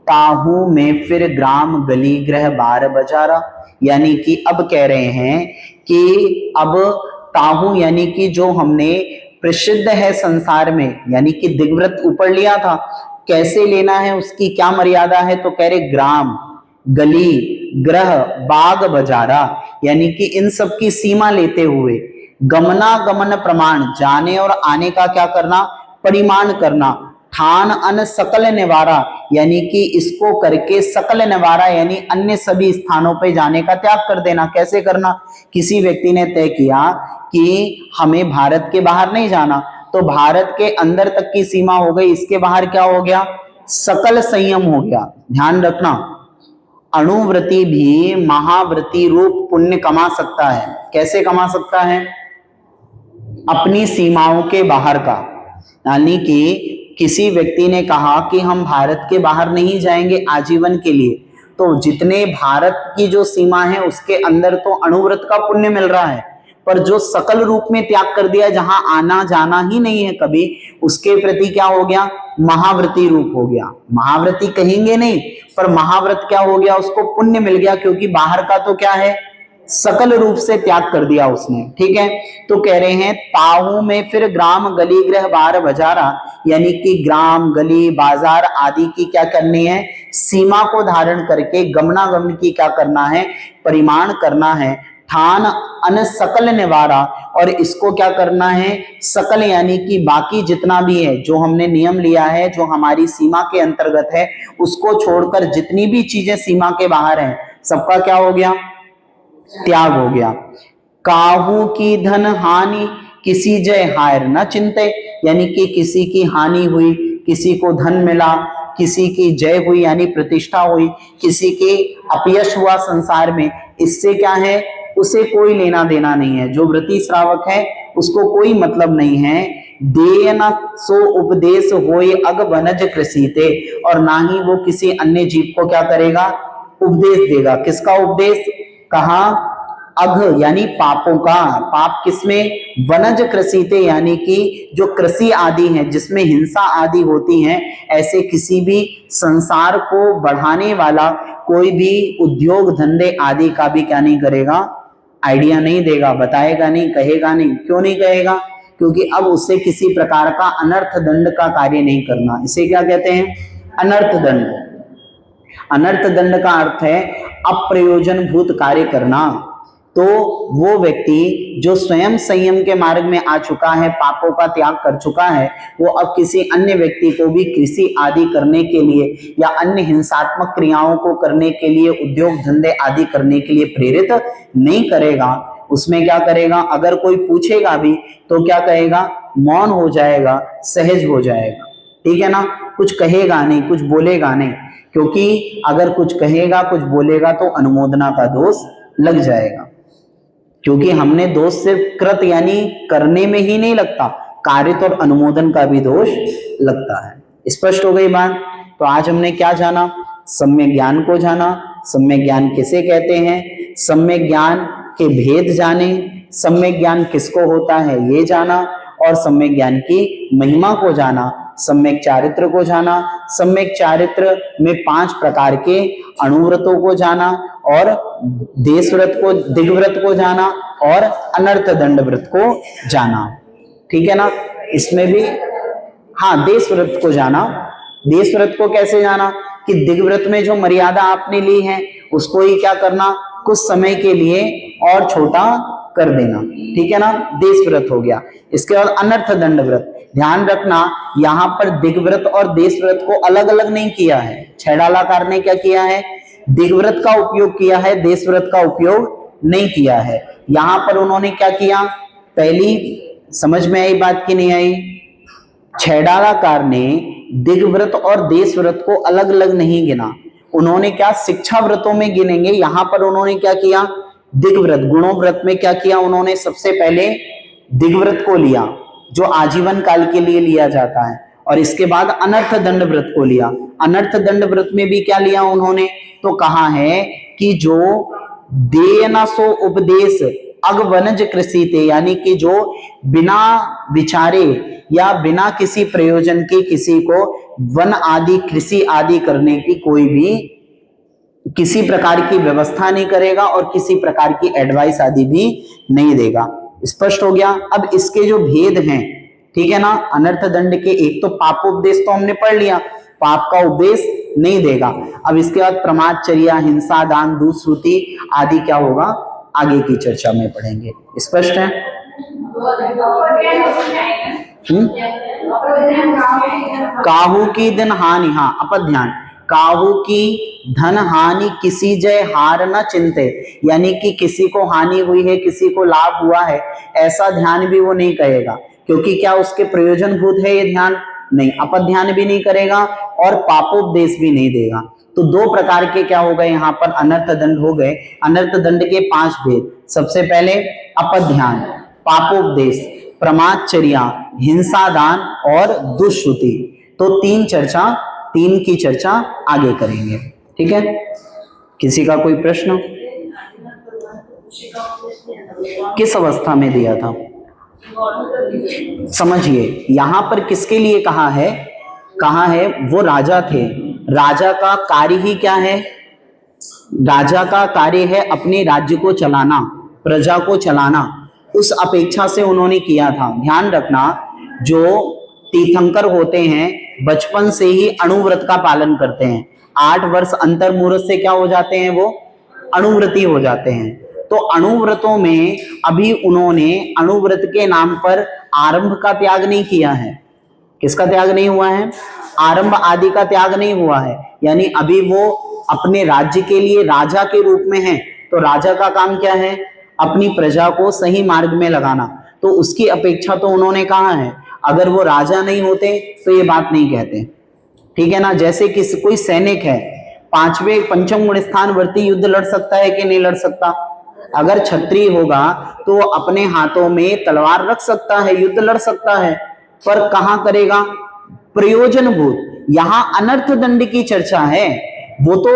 Speaker 1: ताहू में फिर ग्राम गली ग्रह बार बजारा, यानी कि अब कह रहे हैं कि अब ताहू यानी कि जो हमने प्रसिद्ध है संसार में, यानी कि दिग्व्रत ऊपर लिया था, कैसे लेना है, उसकी क्या मर्यादा है? तो कह रहे ग्राम गली ग्रह बाग बजारा, यानी कि इन सब की सीमा लेते हुए गमना गमन प्रमाण जाने और आने का क्या करना? परिमाण करना। ठान अन सकल निवारा, यानी कि इसको करके सकल निवारा यानी अन्य सभी स्थानों पे जाने का त्याग कर देना। कैसे करना? किसी व्यक्ति ने तय किया कि हमें भारत के बाहर नहीं जाना, तो भारत के अंदर तक की सीमा हो गई, इसके बाहर क्या हो गया? सकल संयम हो गया। ध्यान रखना, अणुव्रती भी महाव्रती रूप पुण्य कमा सकता है। कैसे कमा सकता है? अपनी सीमाओं के बाहर का। यानी कि किसी व्यक्ति ने कहा कि हम भारत के बाहर नहीं जाएंगे आजीवन के लिए, तो जितने भारत की जो सीमा है उसके अंदर तो अणुव्रत का पुण्य मिल रहा है, पर जो सकल रूप में त्याग कर दिया, जहां आना जाना ही नहीं है कभी, उसके प्रति क्या हो गया? महाव्रती रूप हो गया। महाव्रती कहेंगे नहीं, पर महाव्रत क्या हो गया? उसको पुण्य मिल गया, क्योंकि बाहर का तो क्या है? सकल रूप से त्याग कर दिया उसने। ठीक है, तो कह रहे हैं ताहू में फिर ग्राम गली गृह बार बाजारा, यानी कि ग्राम गली बाजार आदि की क्या करनी है? सीमा को धारण करके गमनागमन की क्या करना है? परिमाण करना है। ठान अन सकल निवारा, और इसको क्या करना है? सकल यानी कि बाकी जितना भी है, जो हमने नियम लिया है, जो हमारी सीमा के अंतर्गत है, उसको छोड़कर जितनी भी चीजें सीमा के बाहर हैं, सबका क्या हो गया? त्याग हो गया। काहू की धन हानि किसी जय हायर न चिंते, यानी कि किसी की हानि हुई, किसी को धन मिला, किसी की जय हुई यानी प्रतिष्ठा हुई, किसी के अपयश हुआ संसार में, इससे क्या है? उसे कोई लेना देना नहीं है। जो व्रती श्रावक है उसको कोई मतलब नहीं है। देय न सो उपदेश होय अग वनज कृषिते, और ना ही वो किसी अन्य जीव को क्या करेगा? उपदेश देगा। किसका उपदेश? कहा अघ यानी पापों का। पाप किसमें? वनज कृषिते, यानी कि जो कृषि आदि है, जिसमें हिंसा आदि होती है, ऐसे किसी भी संसार को बढ़ाने वाला कोई भी उद्योग धंधे आदि का भी क्या नहीं करेगा? आइडिया नहीं देगा, बताएगा नहीं, कहेगा नहीं। क्यों नहीं कहेगा? क्योंकि अब उससे किसी प्रकार का अनर्थ दंड का कार्य नहीं करना। इसे क्या कहते हैं? अनर्थ दंड। अनर्थ दंड का अर्थ है अप्रयोजन भूत कार्य करना। तो वो व्यक्ति जो स्वयं संयम के मार्ग में आ चुका है, पापों का त्याग कर चुका है, वो अब किसी अन्य व्यक्ति को भी कृषि आदि करने के लिए या अन्य हिंसात्मक क्रियाओं को करने के लिए, उद्योग धंधे आदि करने के लिए प्रेरित नहीं करेगा। उसमें क्या करेगा? अगर कोई पूछेगा भी तो क्या कहेगा? मौन हो जाएगा, सहज हो जाएगा। ठीक है ना? कुछ कहेगा नहीं, कुछ बोलेगा नहीं, क्योंकि अगर कुछ कहेगा, कुछ बोलेगा तो अनुमोदना का दोष लग जाएगा। क्योंकि हमने दोष सिर्फ कृत यानी करने में ही नहीं लगता, कारित और अनुमोदन का भी दोष लगता है। स्पष्ट हो गई बात? तो आज हमने क्या जाना? सम्यक ज्ञान को जाना। सम्यक ज्ञान किसे कहते हैं? सम्यक ज्ञान के भेद जाने, सम्यक ज्ञान किसको होता है ये जाना, और सम्यक ज्ञान की महिमा को जाना। सम्यक चारित्र को जाना। सम्यक चारित्र में 5 प्रकार के अणुव्रतों को जाना, और देशव्रत को, दिग्व्रत को जाना, और अनर्थ दंड व्रत को जाना। ठीक है ना? इसमें भी हाँ, देशव्रत को जाना। देशव्रत को कैसे जाना? कि दिग्व्रत में जो मर्यादा आपने ली है उसको ही क्या करना? कुछ समय के लिए और छोटा कर देना। ठीक है ना? देशव्रत हो गया। इसके बाद अनर्थ दंड व्रत। ध्यान रखना, यहां पर दिग्व्रत और देशव्रत को अलग अलग नहीं किया है। छैडालाकार ने क्या किया है? दिग्व्रत का उपयोग किया है, देशव्रत का उपयोग नहीं किया है। यहां पर उन्होंने क्या किया? पहली समझ में आई बात की नहीं आई? छैडालाकार ने दिग्व्रत और देशव्रत को अलग अलग नहीं गिना। उन्होंने क्या? शिक्षा व्रतों में गिनेंगे। यहां पर उन्होंने क्या किया? दिग्व्रत, गुणों व्रत में क्या किया? उन्होंने सबसे पहले दिग्व्रत को लिया, जो आजीवन काल के लिए लिया जाता है, और इसके बाद अनर्थ दंड व्रत को लिया। अनर्थ दंड व्रत में भी क्या लिया उन्होंने? तो कहा है कि जो देय न सो उपदेश अगवनज कृषिते, यानी कि जो बिना विचारे या बिना किसी प्रयोजन के किसी को वन आदि, कृषि आदि करने की कोई भी किसी प्रकार की व्यवस्था नहीं करेगा, और किसी प्रकार की एडवाइस आदि भी नहीं देगा। स्पष्ट हो गया? अब इसके जो भेद हैं, ठीक है ना? अनर्थ दंड के एक तो पापोपदेश तो हमने पढ़ लिया, पाप का उपदेश नहीं देगा। अब इसके बाद प्रमादचर्या, हिंसा, दान, दुष्श्रुति आदि क्या होगा? आगे की चर्चा में पढ़ेंगे। स्पष्ट है? काहू की धन हानि, हाँ अपध्यान, काहू की धन हानि किसी जय हार न चिंते, यानी कि किसी को हानि हुई है किसी को लाभ हुआ है ऐसा ध्यान भी वो नहीं करेगा, क्योंकि क्या उसके प्रयोजन भूत है ये ध्यान, नहीं, अपध्यान भी नहीं करेगा और पापोपदेश भी नहीं देगा। तो दो प्रकार के क्या हो गए यहाँ पर अनर्थ दंड हो गए। अनर्थ दंड के 5 भेद, सबसे पहले अपध्यान, पापोपदेश, प्रमादचर्या, हिंसा दान और दुष्श्रुति। तो तीन की चर्चा आगे करेंगे, ठीक है। किसी का कोई प्रश्न? किस अवस्था में दिया था? समझिए यहां पर किसके लिए कहा है, वो राजा थे, राजा का कार्य ही क्या है, राजा का कार्य है अपने राज्य को चलाना, प्रजा को चलाना, उस अपेक्षा से उन्होंने किया था। ध्यान रखना, जो तीर्थंकर होते हैं बचपन से ही अणुव्रत का पालन करते हैं, 8 वर्ष अंतर मुहूर्त से क्या हो जाते हैं, वो अणुव्रती हो जाते हैं। तो अणुव्रतों में अभी उन्होंने अणुव्रत के नाम पर आरंभ का त्याग नहीं किया है। किसका त्याग नहीं हुआ है? आरंभ आदि का त्याग नहीं हुआ है, यानी अभी वो अपने राज्य के लिए राजा के रूप में है। तो राजा का काम क्या है? अपनी प्रजा को सही मार्ग में लगाना। तो उसकी अपेक्षा तो उन्होंने कहा है, अगर वो राजा नहीं होते तो ये बात नहीं कहते, ठीक है ना। जैसे कोई सैनिक है, 5वें पंचम गुण स्थान वर्ती युद्ध लड़ सकता है कि नहीं लड़ सकता? अगर क्षत्रिय होगा तो अपने हाथों में तलवार रख सकता है, युद्ध लड़ सकता है, पर कहां करेगा? प्रयोजनभूत। यहां अनर्थ दंड की चर्चा है, वो तो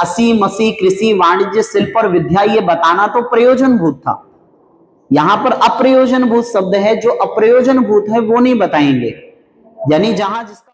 Speaker 1: असी मसी कृषि वाणिज्य शिल्प और विद्या ये बताना तो प्रयोजनभूत था। यहां पर अप्रयोजनभूत शब्द है, जो अप्रयोजनभूत है वो नहीं बताएंगे, यानी जहां जिसका